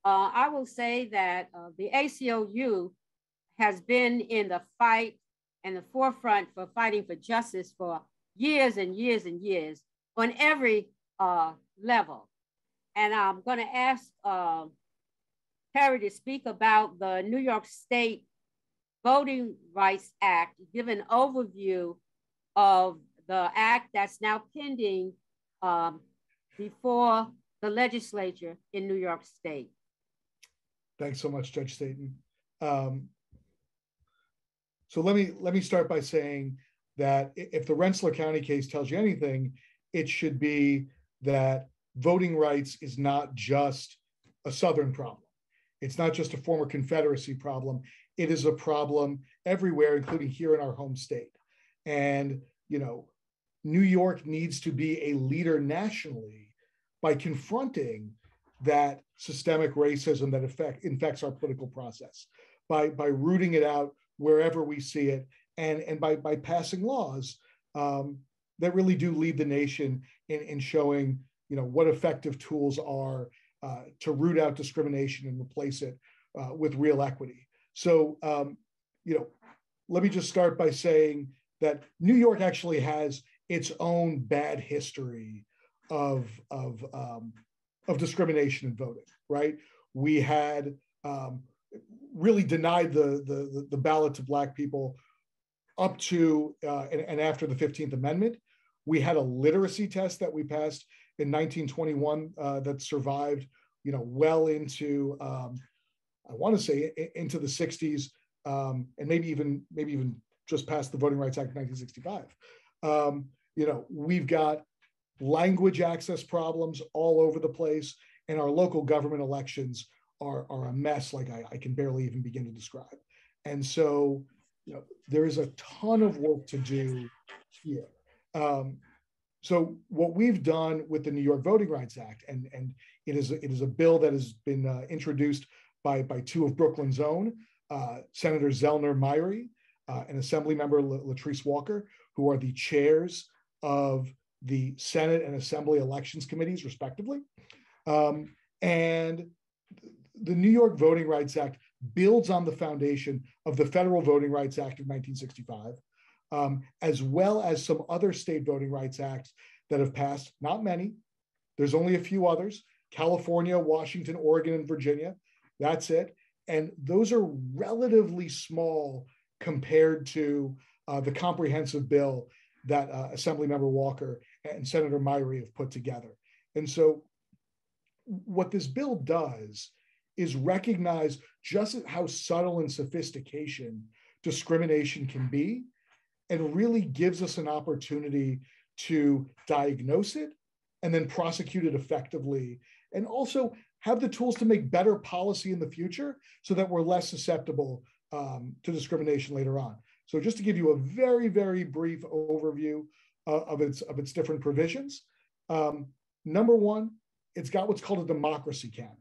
I will say that the ACLU has been in the fight and the forefront for fighting for justice for years and years and years on every level. And I'm going to ask Perry to speak about the New York State Voting Rights Act, give an overview of the act that's now pending before the legislature in New York State. Thanks so much, Judge Staten. So let me start by saying that if the Rensselaer County case tells you anything, it should be that voting rights is not just a Southern problem. It's not just a former Confederacy problem. It is a problem everywhere, including here in our home state. And, New York needs to be a leader nationally by confronting that systemic racism that infects our political process, by rooting it out wherever we see it, and by passing laws that really do lead the nation in showing what effective tools are to root out discrimination and replace it with real equity. So, let me just start by saying that New York actually has its own bad history of discrimination in voting, right? We had really denied the ballot to Black people up to and after the 15th Amendment. We had a literacy test that we passed in 1921 that survived, well into I want to say into the 60s, and maybe even just past the Voting Rights Act of 1965. We've got language access problems all over the place, and our local government elections are a mess like I can barely even begin to describe. And so, there is a ton of work to do here. So what we've done with the New York Voting Rights Act, and it is a bill that has been introduced by two of Brooklyn's own, Senator Zellner Myrie and Assembly Member Latrice Walker, who are the chairs of the Senate and Assembly Elections Committees, respectively. And the New York Voting Rights Act builds on the foundation of the Federal Voting Rights Act of 1965, as well as some other state voting rights acts that have passed, not many. There's only a few others: California, Washington, Oregon, and Virginia. That's it. And those are relatively small compared to the comprehensive bill that Assemblymember Walker and Senator Myrie have put together. And so what this bill does is recognize just how subtle and sophistication discrimination can be, and really gives us an opportunity to diagnose it and then prosecute it effectively, and also have the tools to make better policy in the future so that we're less susceptible to discrimination later on. So just to give you a very, very brief overview of its different provisions. Number one, it's got what's called a democracy canon,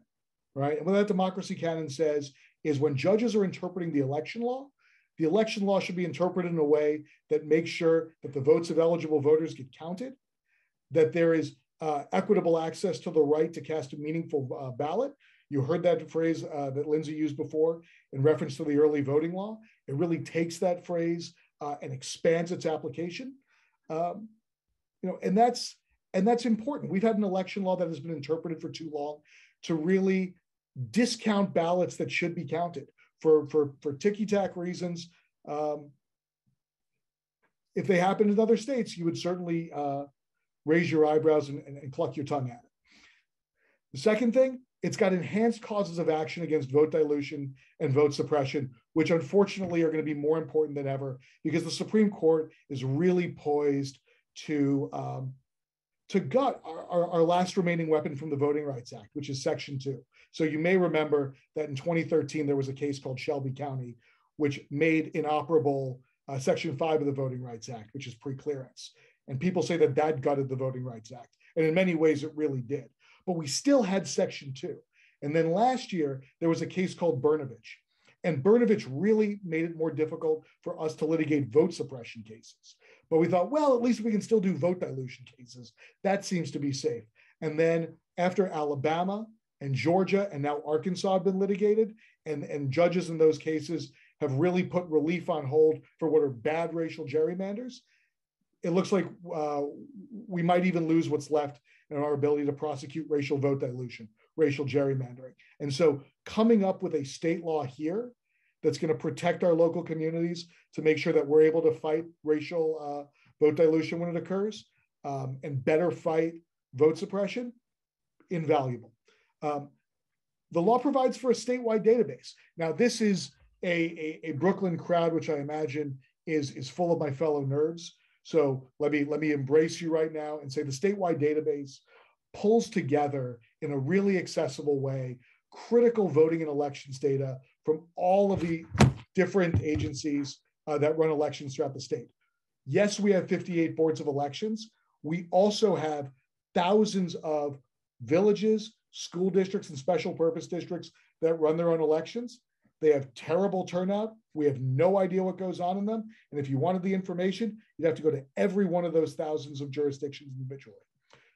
right? And what that democracy canon says is when judges are interpreting the election law should be interpreted in a way that makes sure that the votes of eligible voters get counted, that there is equitable access to the right to cast a meaningful ballot. You heard that phrase that Lindsay used before in reference to the early voting law. It really takes that phrase and expands its application. And that's important. We've had an election law that has been interpreted for too long to really discount ballots that should be counted for ticky-tack reasons. If they happen in other states, you would certainly raise your eyebrows and cluck your tongue at it. The second thing, it's got enhanced causes of action against vote dilution and vote suppression, which unfortunately are going to be more important than ever because the Supreme Court is really poised to gut our last remaining weapon from the Voting Rights Act, which is Section 2. So you may remember that in 2013, there was a case called Shelby County, which made inoperable Section 5 of the Voting Rights Act, which is preclearance. And people say that gutted the Voting Rights Act. And in many ways, it really did. But we still had Section 2. And then last year, there was a case called Brnovich. And Brnovich really made it more difficult for us to litigate vote suppression cases. But we thought, well, at least we can still do vote dilution cases. That seems to be safe. And then after Alabama and Georgia and now Arkansas have been litigated, and judges in those cases have really put relief on hold for what are bad racial gerrymanders, it looks like we might even lose what's left in our ability to prosecute racial vote dilution, racial gerrymandering. And so coming up with a state law here that's going to protect our local communities to make sure that we're able to fight racial vote dilution when it occurs and better fight vote suppression, invaluable. The law provides for a statewide database. Now, this is a Brooklyn crowd, which I imagine is full of my fellow nerds. So let me embrace you right now and say the statewide database pulls together in a really accessible way critical voting and elections data from all of the different agencies that run elections throughout the state. Yes, we have 58 boards of elections. We also have thousands of villages, school districts, and special purpose districts that run their own elections. They have terrible turnout. We have no idea what goes on in them. And if you wanted the information, you'd have to go to every one of those thousands of jurisdictions individually.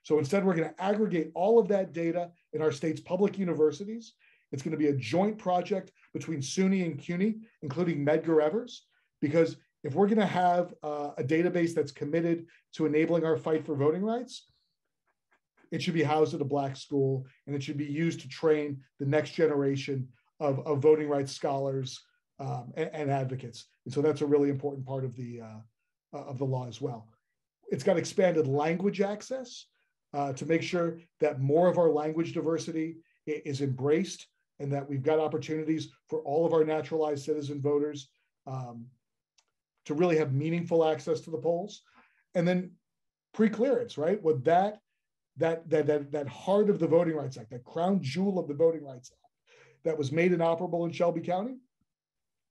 So instead, we're going to aggregate all of that data in our state's public universities. It's going to be a joint project between SUNY and CUNY, including Medgar Evers, because if we're going to have a database that's committed to enabling our fight for voting rights, it should be housed at a Black school, and it should be used to train the next generation of voting rights scholars and advocates. And so that's a really important part of the law as well. It's got expanded language access to make sure that more of our language diversity is embraced, and that we've got opportunities for all of our naturalized citizen voters to really have meaningful access to the polls. And then pre-clearance, right? With that heart of the Voting Rights Act, that crown jewel of the Voting Rights Act that was made inoperable in Shelby County,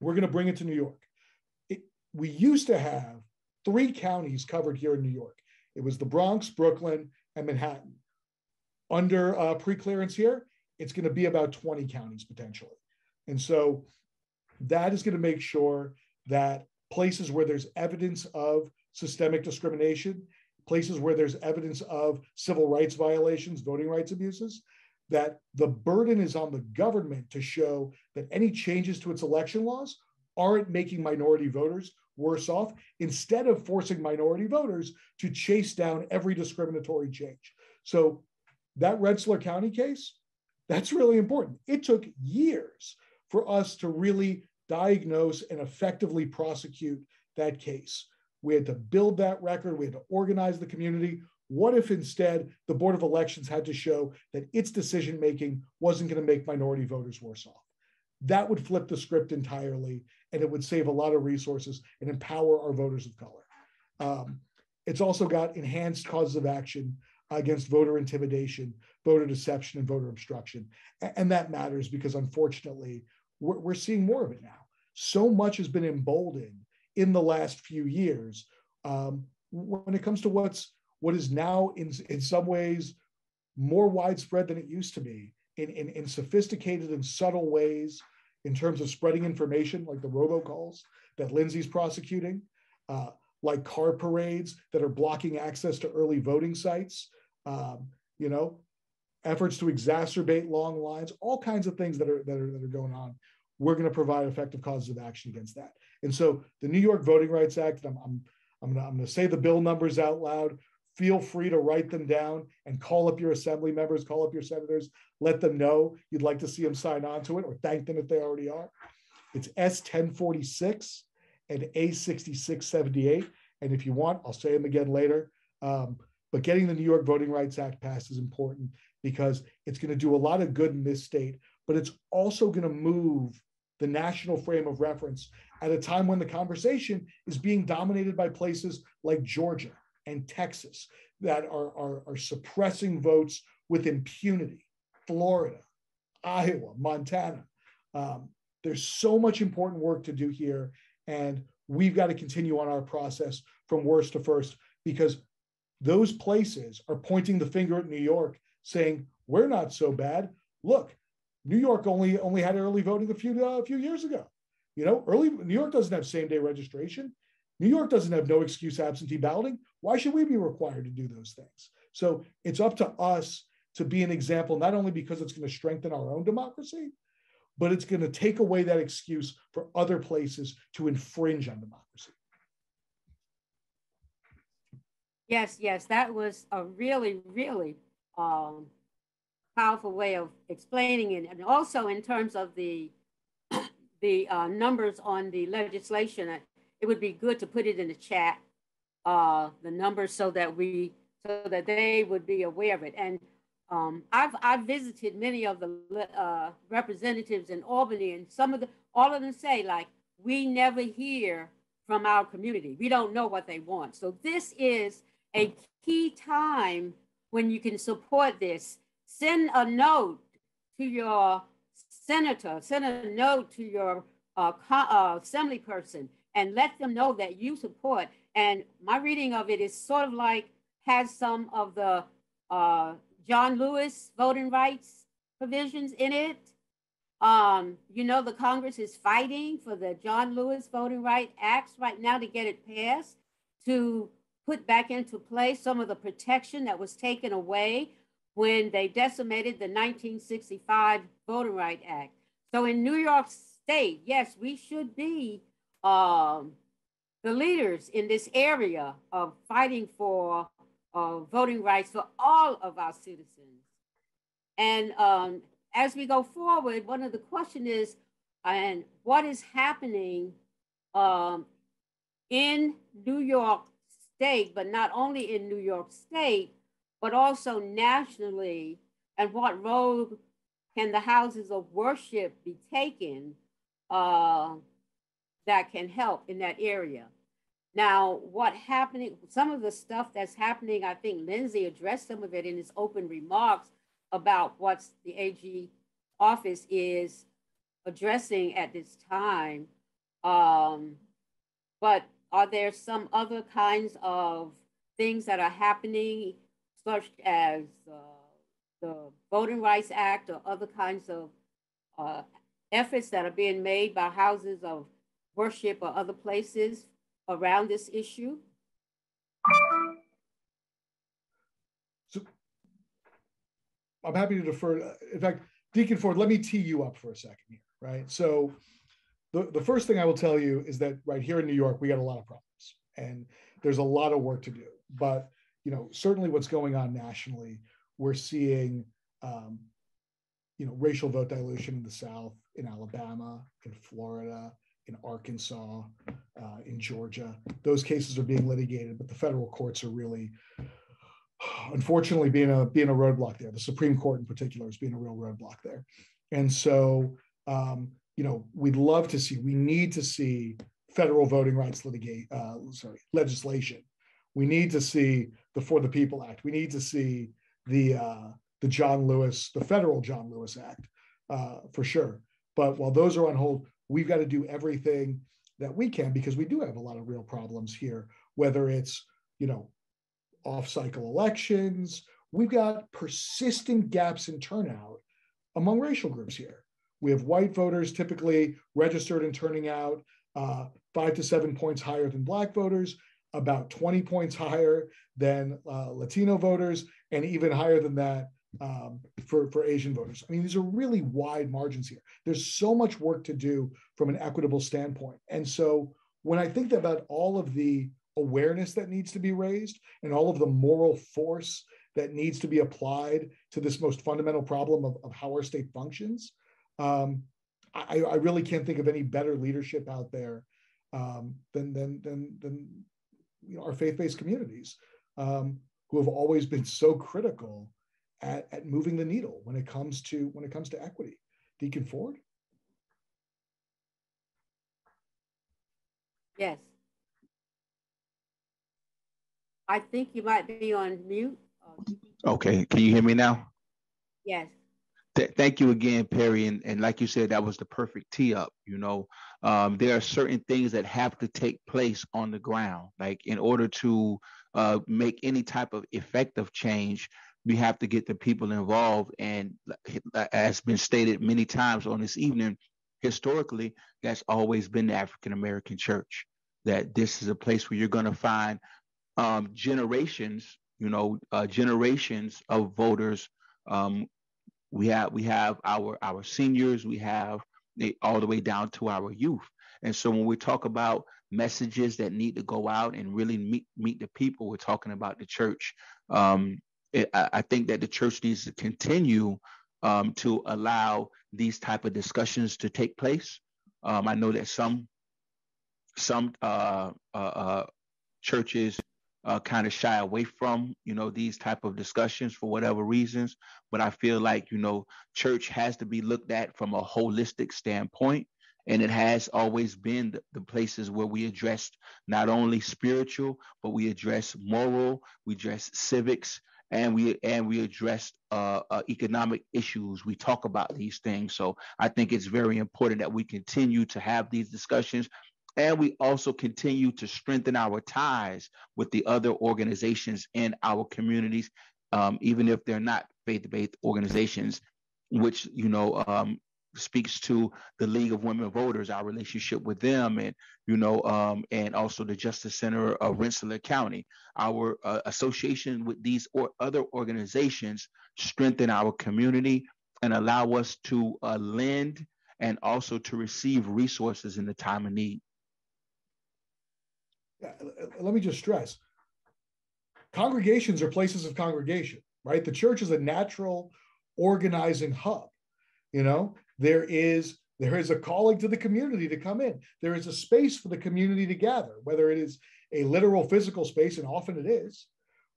we're going to bring it to New York. We used to have 3 counties covered here in New York. It was the Bronx, Brooklyn, and Manhattan. Under pre-clearance here, it's going to be about 20 counties potentially. And so that is going to make sure that places where there's evidence of systemic discrimination, places where there's evidence of civil rights violations, voting rights abuses, that the burden is on the government to show that any changes to its election laws aren't making minority voters worse off, instead of forcing minority voters to chase down every discriminatory change. So that Rensselaer County case, that's really important. It took years for us to really diagnose and effectively prosecute that case. We had to build that record. We had to organize the community. What if instead the Board of Elections had to show that its decision-making wasn't going to make minority voters worse off? That would flip the script entirely, and it would save a lot of resources and empower our voters of color. It's also got enhanced causes of action against voter intimidation, voter deception, and voter obstruction. And that matters because, unfortunately, we're seeing more of it now. So much has been emboldened in the last few years when it comes to what is now in some ways more widespread than it used to be, in sophisticated and subtle ways, in terms of spreading information, like the robocalls that Lindsay's prosecuting, like car parades that are blocking access to early voting sites, efforts to exacerbate long lines, all kinds of things that are going on. We're going to provide effective causes of action against that. And so the New York Voting Rights Act, I'm going to say the bill numbers out loud. Feel free to write them down and call up your assembly members, call up your senators, let them know you'd like to see them sign on to it, or thank them if they already are. It's S1046 and A6678. And if you want, I'll say them again later. But getting the New York Voting Rights Act passed is important because it's going to do a lot of good in this state, but it's also going to move the national frame of reference at a time when the conversation is being dominated by places like Georgia and Texas that are suppressing votes with impunity, Florida, Iowa, Montana. There's so much important work to do here, and we've got to continue on our process from worst to first, because those places are pointing the finger at New York saying, we're not so bad. Look, New York only had early voting a few years ago. New York doesn't have same-day registration. New York doesn't have no excuse absentee balloting. Why should we be required to do those things? So it's up to us to be an example, not only because it's going to strengthen our own democracy, but it's going to take away that excuse for other places to infringe on democracy. Yes, that was a really, really powerful way of explaining it. And also in terms of the numbers on the legislation, it would be good to put it in the chat, the numbers, so that they would be aware of it. And I've visited many of the representatives in Albany, and all of them say, like, we never hear from our community. We don't know what they want. So this is a key time when you can support this. Send a note to your senator, send a note to your assembly person, and let them know that you support. And my reading of it is sort of like, has some of the John Lewis voting rights provisions in it. The Congress is fighting for the John Lewis Voting Rights Acts right now to get it passed, to put back into place some of the protection that was taken away when they decimated the 1965 Voting Rights Act. So in New York State, yes, we should be the leaders in this area of fighting for voting rights for all of our citizens. And as we go forward, one of the questions is, and what is happening in New York State, but not only in New York State, but also nationally, and what role can the houses of worship be taken that can help in that area? Now, some of the stuff that's happening, I think Lindsay addressed some of it in his open remarks about what the AG office is addressing at this time. But are there some other kinds of things that are happening, such as the Voting Rights Act or other kinds of efforts that are being made by houses of worship or other places around this issue? So I'm happy to defer. In fact, Deacon Ford, let me tee you up for a second here, right? So the first thing I will tell you is that right here in New York, we got a lot of problems and there's a lot of work to do. But certainly what's going on nationally, we're seeing racial vote dilution in the South, in Alabama, in Florida, in Arkansas, in Georgia. Those cases are being litigated, but the federal courts are really, unfortunately, being a roadblock there. The Supreme Court in particular is being a real roadblock there. And so, we'd love to see, we need to see federal voting rights legislation. We need to see the For the People Act. We need to see the federal John Lewis Act, for sure. But while those are on hold, we've got to do everything that we can, because we do have a lot of real problems here, whether it's, off-cycle elections. We've got persistent gaps in turnout among racial groups here. We have white voters typically registered and turning out 5 to 7 points higher than Black voters, about 20 points higher than Latino voters, and even higher than that for Asian voters. I mean, these are really wide margins here. There's so much work to do from an equitable standpoint. And so when I think about all of the awareness that needs to be raised and all of the moral force that needs to be applied to this most fundamental problem of how our state functions, I really can't think of any better leadership out there than our faith-based communities, who have always been so critical at moving the needle when it comes to equity. Deacon Ford? Yes. I think you might be on mute. Okay, can you hear me now? Yes. Thank you again, Perry. And like you said, that was the perfect tee up. There are certain things that have to take place on the ground. Like in order to make any type of effective change, we have to get the people involved. And as been stated many times on this evening, historically, that's always been the African American church. That this is a place where you're going to find generations of voters. We have our seniors, we have all the way down to our youth. And so when we talk about messages that need to go out and really meet the people, we're talking about the church. I think that the church needs to continue to allow these type of discussions to take place. I know that some churches kind of shy away from, these type of discussions for whatever reasons. But I feel like, church has to be looked at from a holistic standpoint. And it has always been the places where we addressed not only spiritual, but we address moral, we address civics, and we address economic issues. We talk about these things. So I think it's very important that we continue to have these discussions. And we also continue to strengthen our ties with the other organizations in our communities, even if they're not faith-based organizations, which, speaks to the League of Women Voters, our relationship with them, and, and also the Justice Center of Rensselaer County. Our association with these other organizations strengthen our community and allow us to lend and also to receive resources in the time of need. let me just stress, congregations are places of congregation, right? The church is a natural organizing hub. There is a calling to the community to come in. There is a space for the community to gather, whether it is a literal physical space, and often it is,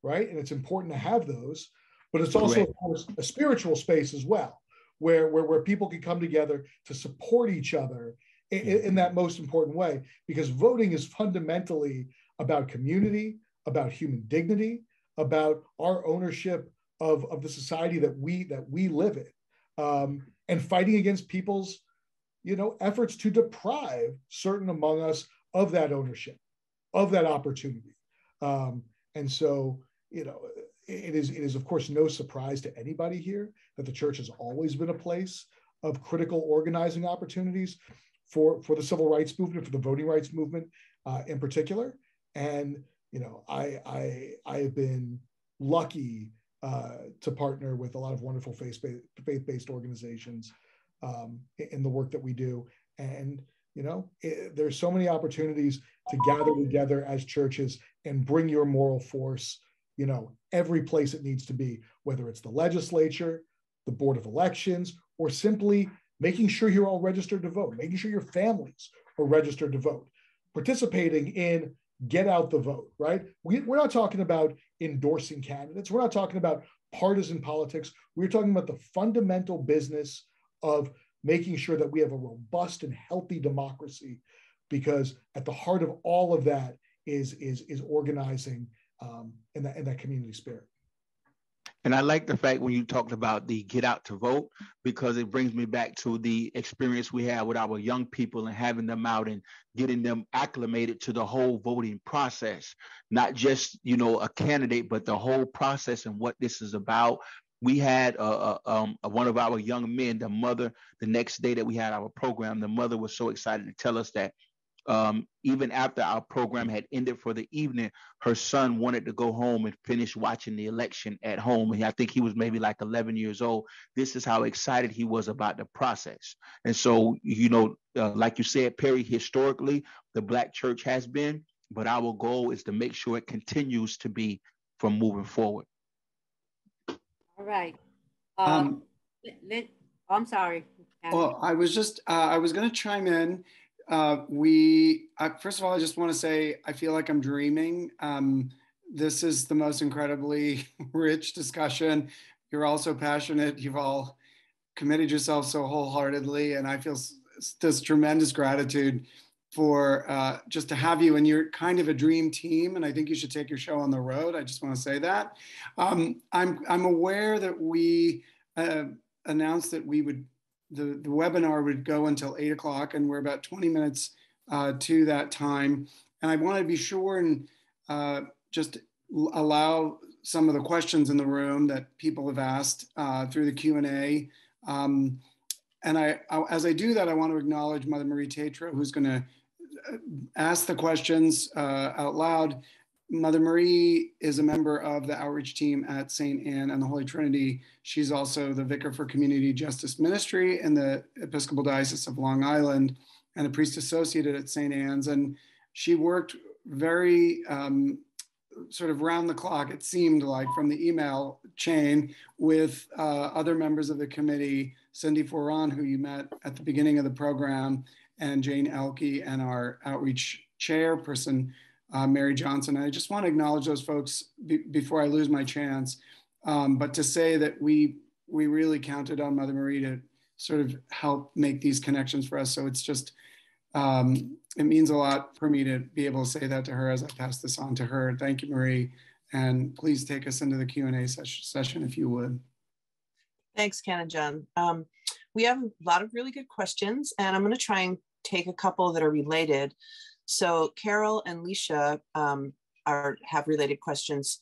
right? And it's important to have those, but it's also, of course, a spiritual space as well, where people can come together to support each other in that most important way, because voting is fundamentally about community, about human dignity, about our ownership of the society that we live in, and fighting against people's efforts to deprive certain among us of that ownership, of that opportunity. And so, it is of course no surprise to anybody here that the church has always been a place of critical organizing opportunities for the civil rights movement, for the voting rights movement in particular. And I have been lucky to partner with a lot of wonderful faith-based organizations in the work that we do. And there's so many opportunities to gather together as churches and bring your moral force, every place it needs to be, whether it's the legislature, the Board of Elections, or simply making sure you're all registered to vote, making sure your families are registered to vote, participating in Get Out the Vote, right? We're not talking about endorsing candidates. We're not talking about partisan politics. We're talking about the fundamental business of making sure that we have a robust and healthy democracy, because at the heart of all of that is organizing in that community spirit. And I like the fact when you talked about the Get Out to Vote, because it brings me back to the experience we have with our young people and having them out and getting them acclimated to the whole voting process, not just, a candidate, but the whole process and what this is about. We had one of our young men, the mother, the next day that we had our program, the mother was so excited to tell us that even after our program had ended for the evening, her son wanted to go home and finish watching the election at home. And I think he was maybe like 11 years old. This is how excited he was about the process. And so, like you said, Perry, historically, the Black church has been, but our goal is to make sure it continues to be from moving forward. All right. I'm sorry. Well, I was going to chime in. First of all, I just want to say, I feel like I'm dreaming. This is the most incredibly rich discussion. You're all so passionate. You've all committed yourself so wholeheartedly. And I feel this tremendous gratitude for just to have you, and you're kind of a dream team. And I think you should take your show on the road. I just want to say that. I'm aware that we announced that the webinar would go until 8 o'clock, and we're about 20 minutes to that time. And I want to be sure and just allow some of the questions in the room that people have asked through the Q&A. And as I do that, I want to acknowledge Mother Marie Tatro, who's going to ask the questions out loud. Mother Marie is a member of the outreach team at St. Anne and the Holy Trinity. She's also the Vicar for Community Justice Ministry in the Episcopal Diocese of Long Island and a priest associated at St. Anne's. And she worked very sort of round the clock, it seemed like, from the email chain with other members of the committee, Cindy Foran, who you met at the beginning of the program, and Jane Elke, and our outreach chairperson, Mary Johnson. And I just want to acknowledge those folks before I lose my chance, but to say that we really counted on Mother Marie to sort of help make these connections for us. So it's just, it means a lot for me to be able to say that to her as I pass this on to her. Thank you, Marie. And please take us into the Q&A session if you would. Thanks, Ken and John. We have a lot of really good questions, and I'm going to try and take a couple that are related. So Carol and Leticia have related questions.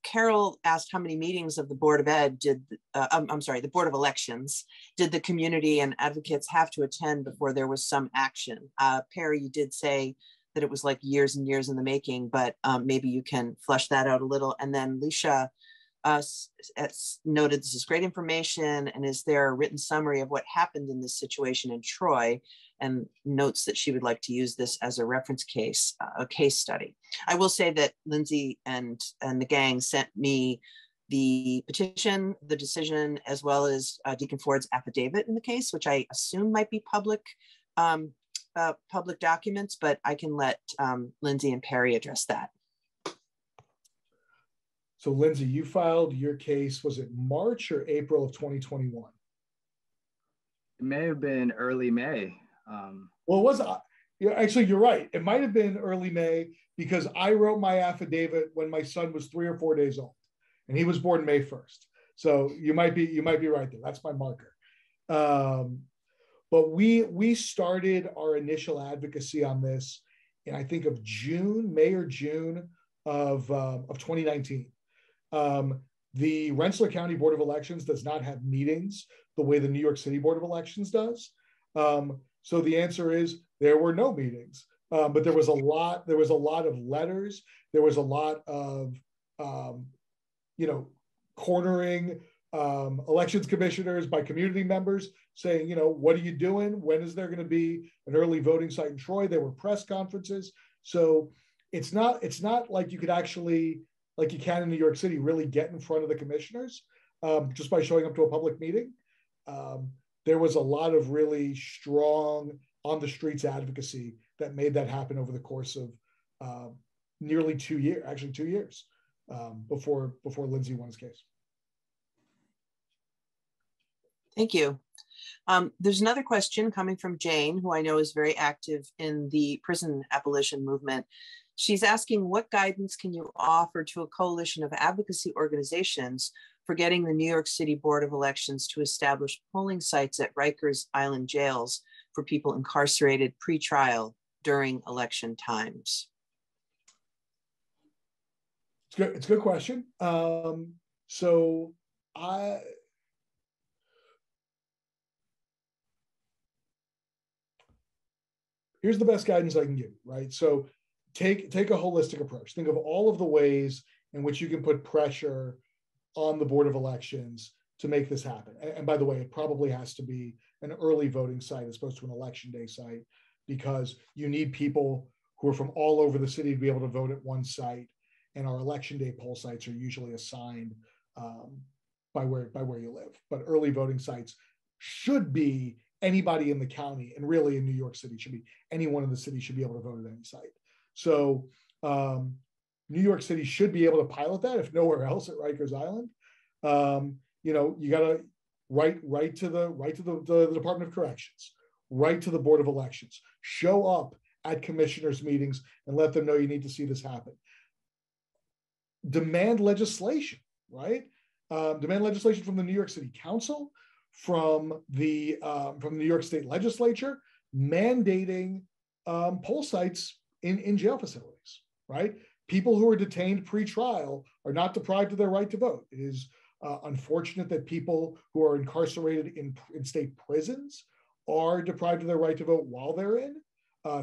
Carol asked how many meetings of the Board of Ed the Board of Elections did the community and advocates have to attend before there was some action? Perry, you did say that it was like years and years in the making, but maybe you can flesh that out a little. And then Leticia noted this is great information, and is there a written summary of what happened in this situation in Troy? and notes that she would like to use this as a reference case, a case study. I will say that Lindsay and the gang sent me the petition, the decision, as well as Deacon Ford's affidavit in the case, which I assume might be public documents, but I can let Lindsay and Perry address that. So Lindsay, you filed your case, was it March or April of 2021? It may have been early May. Well, it was, actually, you're right. It might have been early May because I wrote my affidavit when my son was 3 or 4 days old, and he was born May 1st. So you might be right there. That's my marker. But we started our initial advocacy on this in, I think, of May or June of 2019. The Rensselaer County Board of Elections does not have meetings the way the New York City Board of Elections does. So the answer is there were no meetings, but there was a lot of letters. There was a lot of, cornering elections commissioners by community members saying, what are you doing? When is there going to be an early voting site in Troy? There were press conferences. So it's not like you could actually, like you can in New York City, really get in front of the commissioners just by showing up to a public meeting. There was a lot of really strong on the streets advocacy that made that happen over the course of nearly 2 years, actually 2 years before Lindsay won his case. Thank you. There's another question coming from Jane, who I know is very active in the prison abolition movement. She's asking, what guidance can you offer to a coalition of advocacy organizations for getting the New York City Board of Elections to establish polling sites at Rikers Island jails for people incarcerated pre-trial during election times? It's a good question. Here's the best guidance I can give you, right? So take a holistic approach. Think of all of the ways in which you can put pressure on the Board of Elections to make this happen. And by the way, it probably has to be an early voting site as opposed to an election day site, because you need people who are from all over the city to be able to vote at one site. And our election day poll sites are usually assigned by where you live. But early voting sites should be anybody in the county, and really in New York City should be anyone in the city should be able to vote at any site. So New York City should be able to pilot that, if nowhere else, at Rikers Island. You got to write to the Department of Corrections, write to the Board of Elections, show up at commissioners' meetings and let them know you need to see this happen. Demand legislation, right? Demand legislation from the New York City Council, from the New York State Legislature, mandating poll sites in jail facilities, right? People who are detained pre-trial are not deprived of their right to vote. It is unfortunate that people who are incarcerated in state prisons are deprived of their right to vote while they're in.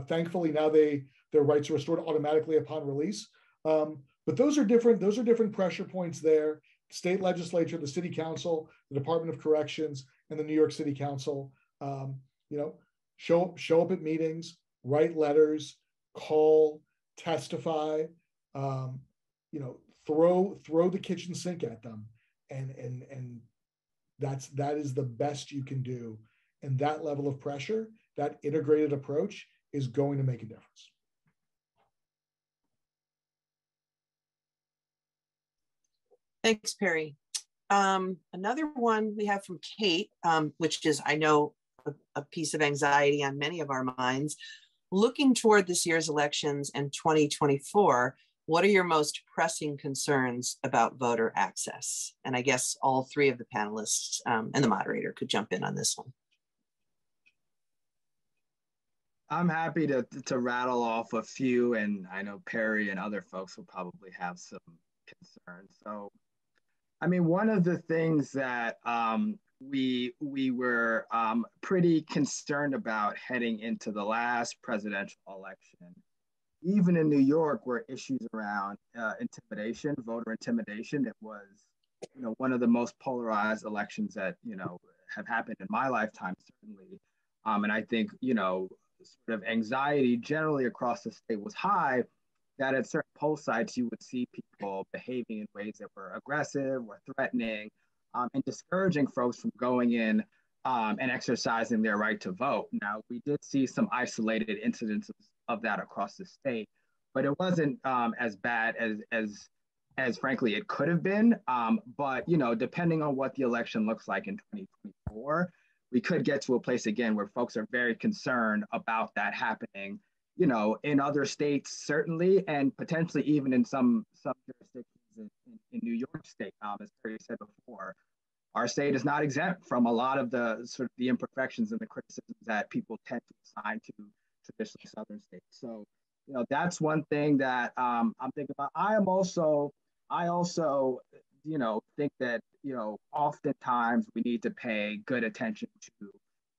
Thankfully, now their rights are restored automatically upon release. But those are different pressure points there. The state legislature, the city council, the Department of Corrections, and the New York City Council. Show up at meetings, write letters, call, testify. Throw the kitchen sink at them, and that is the best you can do. And that level of pressure, that integrated approach, is going to make a difference. Thanks, Perry. Another one we have from Kate, which is, I know, a piece of anxiety on many of our minds. Looking toward this year's elections and 2024, what are your most pressing concerns about voter access? And I guess all three of the panelists and the moderator could jump in on this one. I'm happy to rattle off a few, and I know Perry and other folks will probably have some concerns. So, I mean, one of the things that we were pretty concerned about heading into the last presidential election, even in New York, were issues around intimidation, voter intimidation. It was, one of the most polarized elections that have happened in my lifetime, certainly. And I think, sort of anxiety generally across the state was high, that at certain poll sites, you would see people behaving in ways that were aggressive or threatening, and discouraging folks from going in and exercising their right to vote. Now, we did see some isolated incidents of that across the state, but it wasn't as bad as frankly it could have been. But depending on what the election looks like in 2024, we could get to a place again where folks are very concerned about that happening, in other states certainly, and potentially even in some jurisdictions in New York State. As Perry said before, our state is not exempt from a lot of the sort of the imperfections and the criticisms that people tend to assign to traditionally Southern states. So, that's one thing that I'm thinking about. I also, think that, oftentimes we need to pay good attention to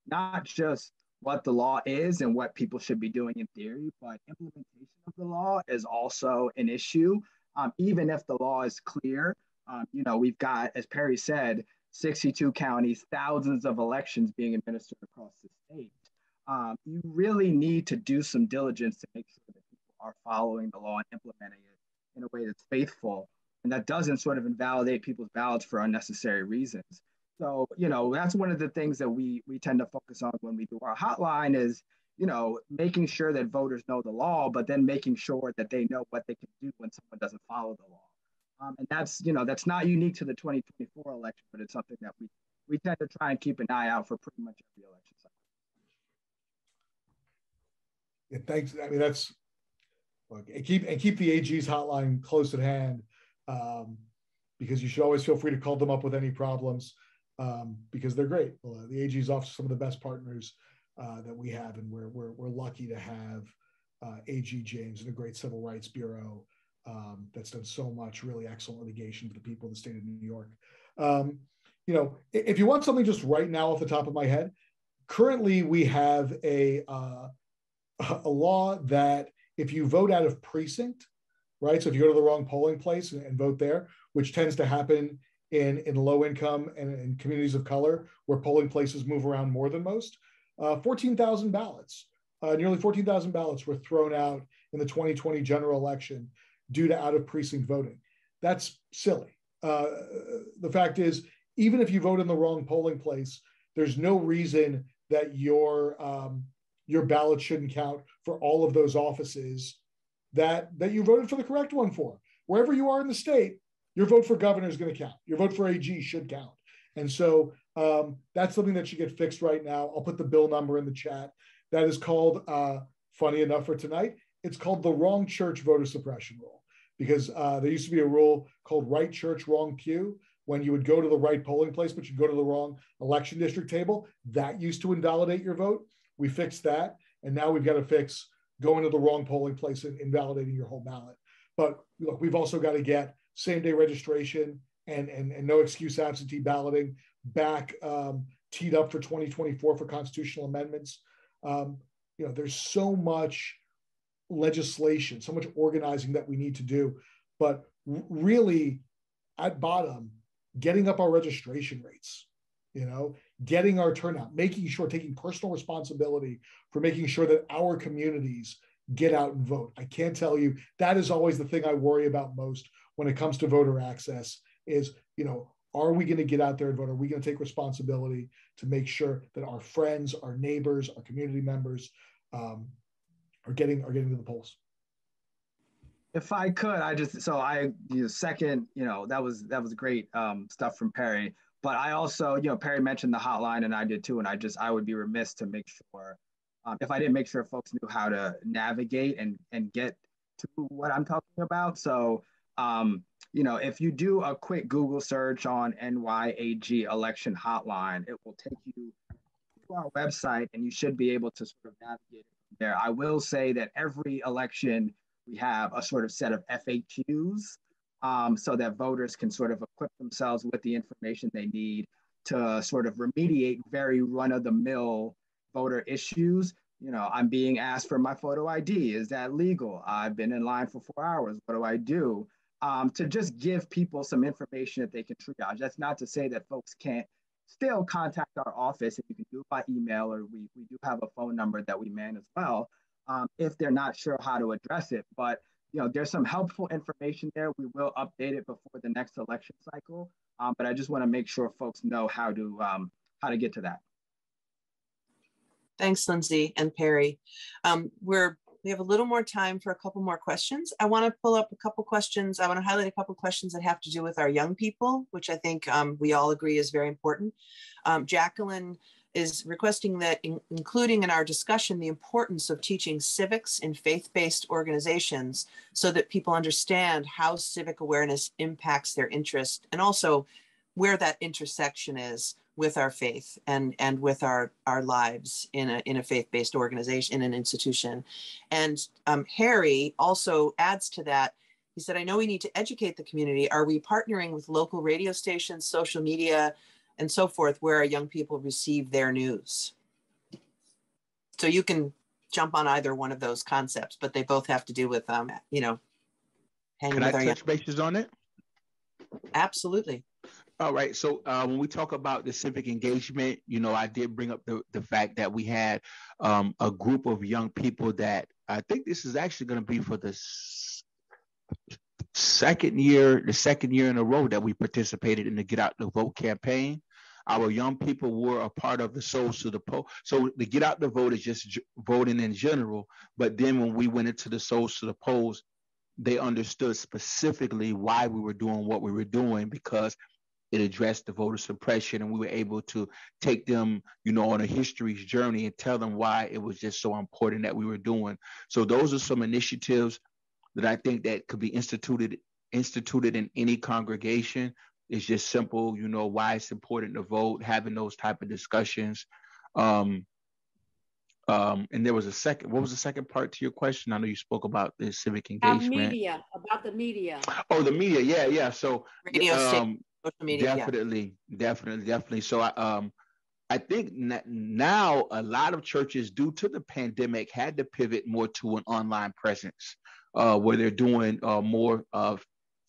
not just what the law is and what people should be doing in theory, but implementation of the law is also an issue. Even if the law is clear, we've got, as Perry said, 62 counties, thousands of elections being administered across the state. You really need to do some diligence to make sure that people are following the law and implementing it in a way that's faithful and that doesn't sort of invalidate people's ballots for unnecessary reasons. So, that's one of the things that we tend to focus on when we do our hotline is, making sure that voters know the law, but then making sure that they know what they can do when someone doesn't follow the law. And that's not unique to the 2024 election, but it's something that we tend to try and keep an eye out for pretty much every election cycle. Yeah, thanks. I mean, that's look, and keep the AG's hotline close at hand, because you should always feel free to call them up with any problems, because they're great. The AG's office is some of the best partners that we have, and we're lucky to have AG James and a great civil rights bureau that's done so much really excellent litigation for the people of the state of New York. If you want something just right now off the top of my head, currently we have a law that if you vote out of precinct, right? So if you go to the wrong polling place and vote there, which tends to happen in low income and in communities of color where polling places move around more than most, 14,000 ballots, nearly 14,000 ballots were thrown out in the 2020 general election due to out of precinct voting. That's silly. The fact is, even if you vote in the wrong polling place, there's no reason that your ballot shouldn't count for all of those offices that you voted for the correct one for. Wherever you are in the state, your vote for governor is going to count. Your vote for AG should count. And so that's something that should get fixed right now. I'll put the bill number in the chat. That is called, funny enough for tonight, it's called the wrong church voter suppression rule, because there used to be a rule called right church, wrong pew. When you would go to the right polling place, but you'd go to the wrong election district table, that used to invalidate your vote. We fixed that. And now we've got to fix going to the wrong polling place and invalidating your whole ballot. But look, we've also got to get same-day registration and no excuse absentee balloting back teed up for 2024 for constitutional amendments. There's so much legislation, so much organizing that we need to do, but really at bottom, getting up our registration rates, getting our turnout, making sure, taking personal responsibility for making sure that our communities get out and vote. I can't tell you, that is always the thing I worry about most when it comes to voter access is, are we going to get out there and vote? Are we going to take responsibility to make sure that our friends, our neighbors, our community members are getting to the polls? If I could, second, that was great stuff from Perry. But I also, Perry mentioned the hotline, and I did too. And I would be remiss to make sure, if I didn't make sure folks knew how to navigate and get to what I'm talking about. So, if you do a quick Google search on NYAG election hotline, it will take you to our website, and you should be able to sort of navigate from there. I will say that every election, we have a sort of set of FAQs so that voters can sort of equip themselves with the information they need to sort of remediate very run-of-the-mill voter issues. I'm being asked for my photo ID. Is that legal? I've been in line for 4 hours. What do I do? To just give people some information that they can triage. That's not to say that folks can't still contact our office, and you can do it by email, or we do have a phone number that we man as well, if they're not sure how to address it. But there's some helpful information there. We will update it before the next election cycle. But I just want to make sure folks know how to get to that. Thanks, Lindsay and Perry. We have a little more time for a couple more questions. I want to pull up a couple questions. I want to highlight a couple questions that have to do with our young people, which I think we all agree is very important. Jacqueline is requesting that including in our discussion the importance of teaching civics in faith-based organizations so that people understand how civic awareness impacts their interest, and also where that intersection is with our faith and with our lives in a faith-based organization, in an institution. And Harry also adds to that. He said, I know we need to educate the community. Are we partnering with local radio stations, social media, and so forth, where our young people receive their news? So you can jump on either one of those concepts, but they both have to do with, hanging Can with I our touch bases on it? Absolutely. All right. So when we talk about the civic engagement, I did bring up the fact that we had a group of young people that I think this is actually going to be for the second year in a row that we participated in the Get Out the Vote campaign. Our young people were a part of the Souls to the Poll. So the Get Out the Vote is just voting in general. But then when we went into the Souls to the Polls, they understood specifically why we were doing what we were doing, because it addressed the voter suppression, and we were able to take them, on a history's journey and tell them why it was just so important that we were doing. So those are some initiatives that I think that could be instituted in any congregation. It's just simple, why it's important to vote, having those type of discussions. And there was what was the second part to your question? I know you spoke about the civic engagement. About the media. Oh, the media. Yeah. So Radio station, social media. Definitely. So I think now a lot of churches, due to the pandemic, had to pivot more to an online presence, where they're doing more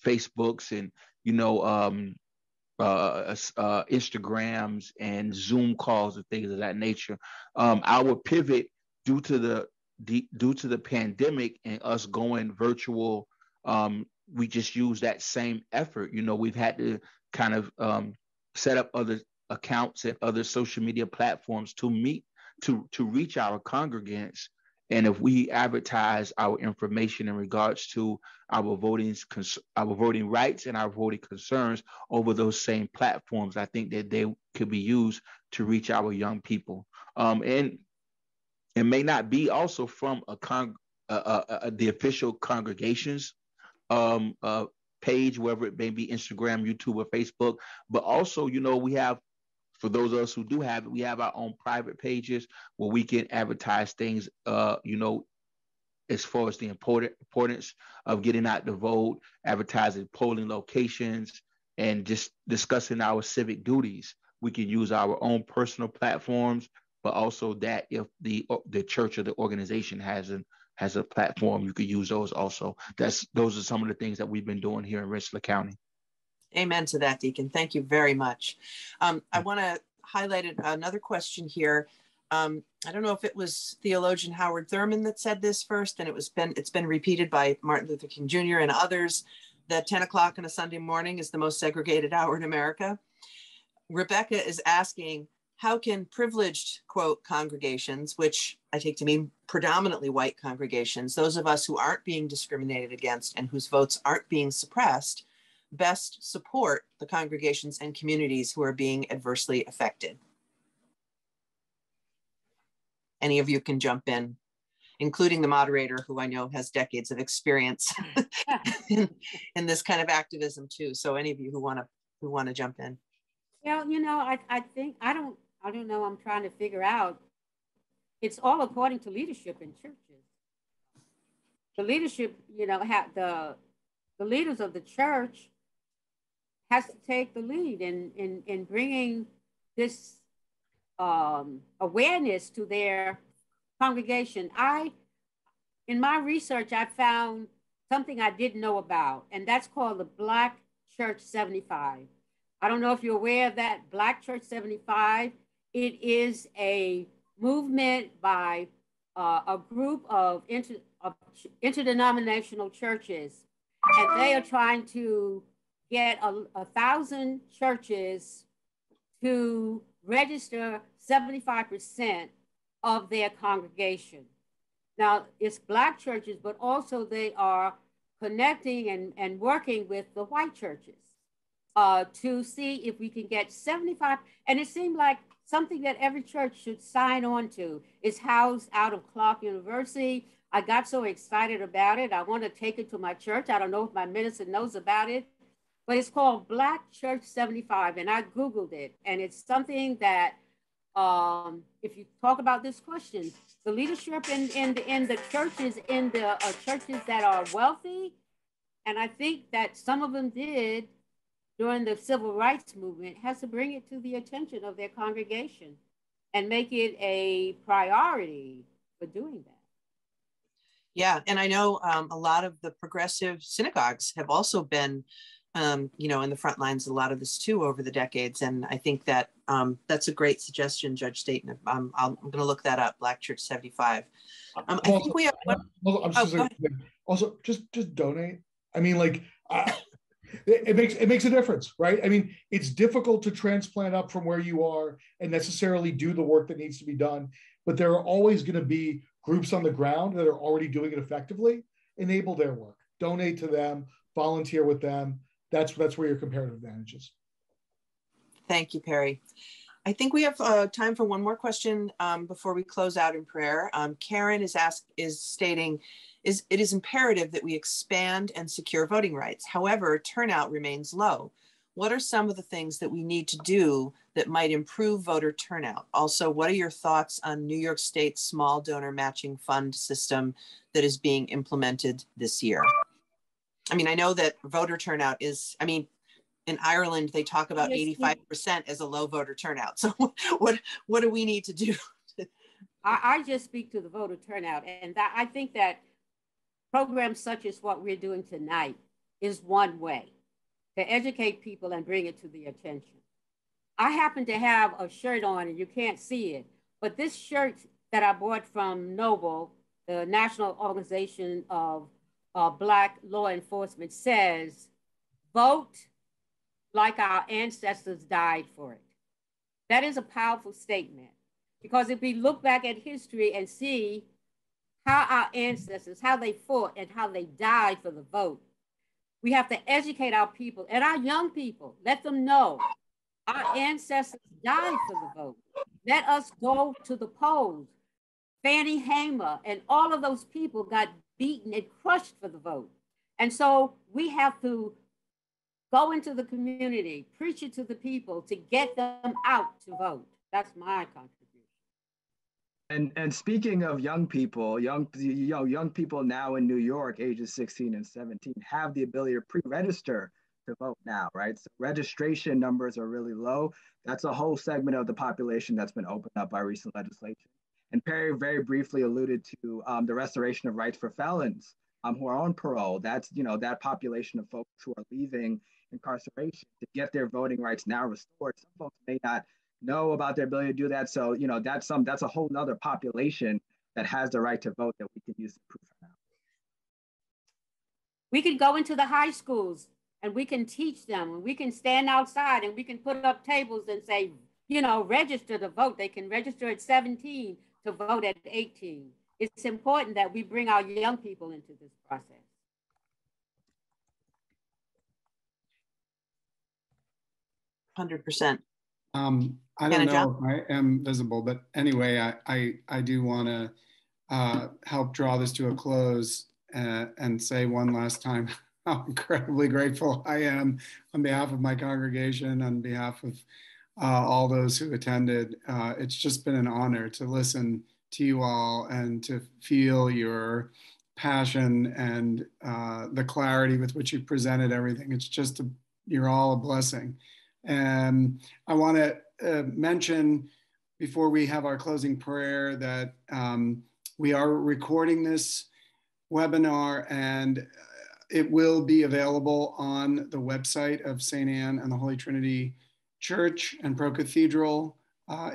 Facebooks and Instagrams and Zoom calls and things of that nature. Our pivot due to the pandemic and us going virtual, we just use that same effort. We've had to kind of set up other accounts and other social media platforms to reach our congregants. And if we advertise our information in regards to our voting rights and our voting concerns over those same platforms, I think that they could be used to reach our young people. And it may not be also from the official congregations page, whether it may be Instagram, YouTube, or Facebook, but also, we have, for those of us who do have it, we have our own private pages where we can advertise things, as far as the importance of getting out the vote, advertising polling locations, and just discussing our civic duties. We can use our own personal platforms, but also that if the church or the organization has a platform, you could use those also. Those are some of the things that we've been doing here in Rensselaer County. Amen to that, Deacon. Thank you very much. I want to highlight another question here. I don't know if it was theologian Howard Thurman that said this first, and it's been repeated by Martin Luther King Jr. and others, that 10 o'clock on a Sunday morning is the most segregated hour in America. Rebecca is asking, how can privileged, quote, congregations, which I take to mean predominantly white congregations, those of us who aren't being discriminated against and whose votes aren't being suppressed, best support the congregations and communities who are being adversely affected? Any of you can jump in, including the moderator, who I know has decades of experience in this kind of activism too. So any of you who want to jump in. Well, I think, I don't know, I'm trying to figure out, it's all according to leadership in churches. The leadership, the leaders of the church has to take the lead in bringing this awareness to their congregation. In my research, I found something I didn't know about, and that's called the Black Church 75. I don't know if you're aware of that, Black Church 75. It is a movement by a group of interdenominational churches, and they are trying to get 1,000 churches to register 75% of their congregation. Now, it's Black churches, but also they are connecting and working with the white churches to see if we can get 75. And it seemed like something that every church should sign on to. It's housed out of Clark University. I got so excited about it. I want to take it to my church. I don't know if my minister knows about it, but it's called Black Church 75. And I Googled it. And it's something that, if you talk about this question, the leadership in the churches, churches that are wealthy, and I think that some of them did during the civil rights movement, has to bring it to the attention of their congregation and make it a priority for doing that. Yeah, and I know a lot of the progressive synagogues have also been, you know, in the front lines a lot of this too over the decades. And I think that that's a great suggestion, Judge Staten. I'm going to look that up, Black Church 75. I think we have also just donate. I mean, like, it makes a difference, right? I mean, it's difficult to transplant up from where you are and necessarily do the work that needs to be done, but there are always going to be groups on the ground that are already doing it effectively. Enable their work, donate to them, volunteer with them. That's where your comparative advantage is. Thank you, Perry. I think we have time for one more question before we close out in prayer. Karen is stating, it is imperative that we expand and secure voting rights. However, turnout remains low. What are some of the things that we need to do that might improve voter turnout? Also, what are your thoughts on New York State's small donor matching fund system that is being implemented this year? I mean, I know that voter turnout is, I mean, in Ireland, they talk about 85% as a low voter turnout. So what do we need to do? I just speak to the voter turnout, and I think that programs such as what we're doing tonight is one way to educate people and bring it to the attention. I happen to have a shirt on, and you can't see it, but this shirt that I bought from Noble, the National Organization of Black Law Enforcement, says, vote like our ancestors died for it. That is a powerful statement, because if we look back at history and see how our ancestors, how they fought and how they died for the vote, we have to educate our people and our young people. Let them know our ancestors died for the vote. Let us go to the polls. Fannie Hamer and all of those people got beaten and crushed for the vote. And so we have to go into the community, preach it to the people to get them out to vote. That's my contribution. And speaking of young people, young people now in New York, ages 16 and 17, have the ability to pre-register to vote now, right? So registration numbers are really low. That's a whole segment of the population that's been opened up by recent legislation. And Perry very briefly alluded to the restoration of rights for felons who are on parole. That's, that population of folks who are leaving incarceration to get their voting rights now restored. Some folks may not know about their ability to do that. So, that's a whole nother population that has the right to vote that we can use to prove for now. We can go into the high schools and we can teach them, and we can stand outside and we can put up tables and say, register to vote. They can register at 17 to vote at 18. It's important that we bring our young people into this process. %. I don't know if I am visible, but anyway, I do want to help draw this to a close and say one last time how incredibly grateful I am on behalf of my congregation, on behalf of all those who attended. It's just been an honor to listen to you all and to feel your passion and the clarity with which you presented everything. It's just, you're all a blessing. And I want to mention before we have our closing prayer that we are recording this webinar, and it will be available on the website of St. Anne and the Holy Trinity Church and Pro Cathedral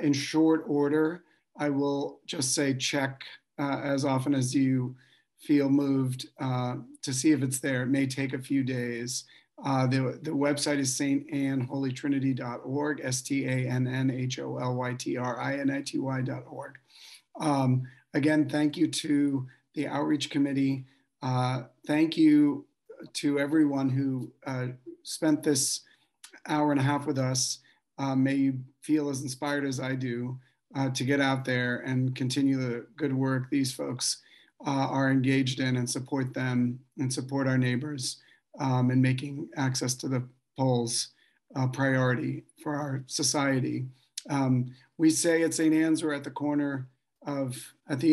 in short order. I will just say check as often as you feel moved to see if it's there. It may take a few days. The website is stannholytrinity.org, stannholytrinity.org. Again, thank you to the Outreach Committee. Thank you to everyone who spent this hour and a half with us. May you feel as inspired as I do to get out there and continue the good work these folks are engaged in, and support them and support our neighbors in making access to the polls a priority for our society. We say at St. Anne's we're at the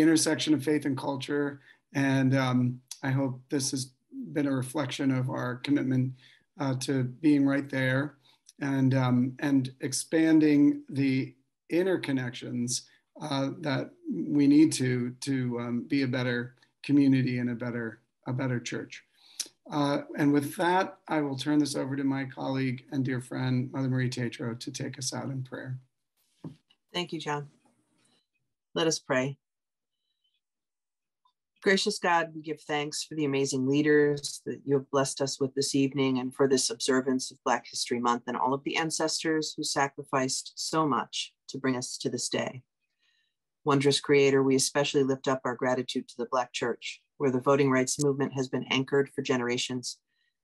intersection of faith and culture, and I hope this has been a reflection of our commitment to being right there and expanding the interconnections that we need to be a better community and a better church. And with that, I will turn this over to my colleague and dear friend, Mother Marie Tatro, to take us out in prayer. Thank you, John. Let us pray. Gracious God, we give thanks for the amazing leaders that you have blessed us with this evening, and for this observance of Black History Month, and all of the ancestors who sacrificed so much to bring us to this day. Wondrous Creator, we especially lift up our gratitude to the Black Church, where the voting rights movement has been anchored for generations.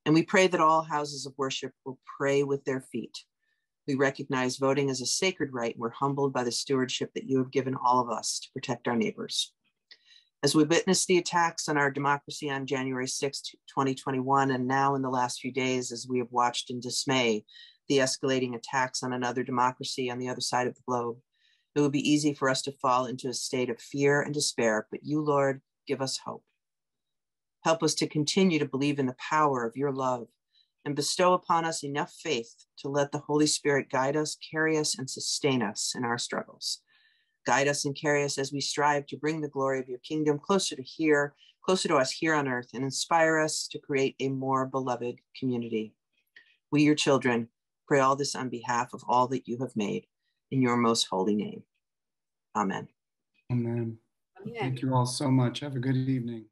And we pray that all houses of worship will pray with their feet. We recognize voting as a sacred right, and we're humbled by the stewardship that you have given all of us to protect our neighbors. As we witness the attacks on our democracy on January 6, 2021, and now in the last few days, as we have watched in dismay the escalating attacks on another democracy on the other side of the globe, it would be easy for us to fall into a state of fear and despair, but you, Lord, give us hope. Help us to continue to believe in the power of your love, and bestow upon us enough faith to let the Holy Spirit guide us, carry us, and sustain us in our struggles. Guide us and carry us as we strive to bring the glory of your kingdom closer to us here on earth, and inspire us to create a more beloved community. We, your children, pray all this on behalf of all that you have made, in your most holy name. Amen. Amen. Thank you all so much. Have a good evening.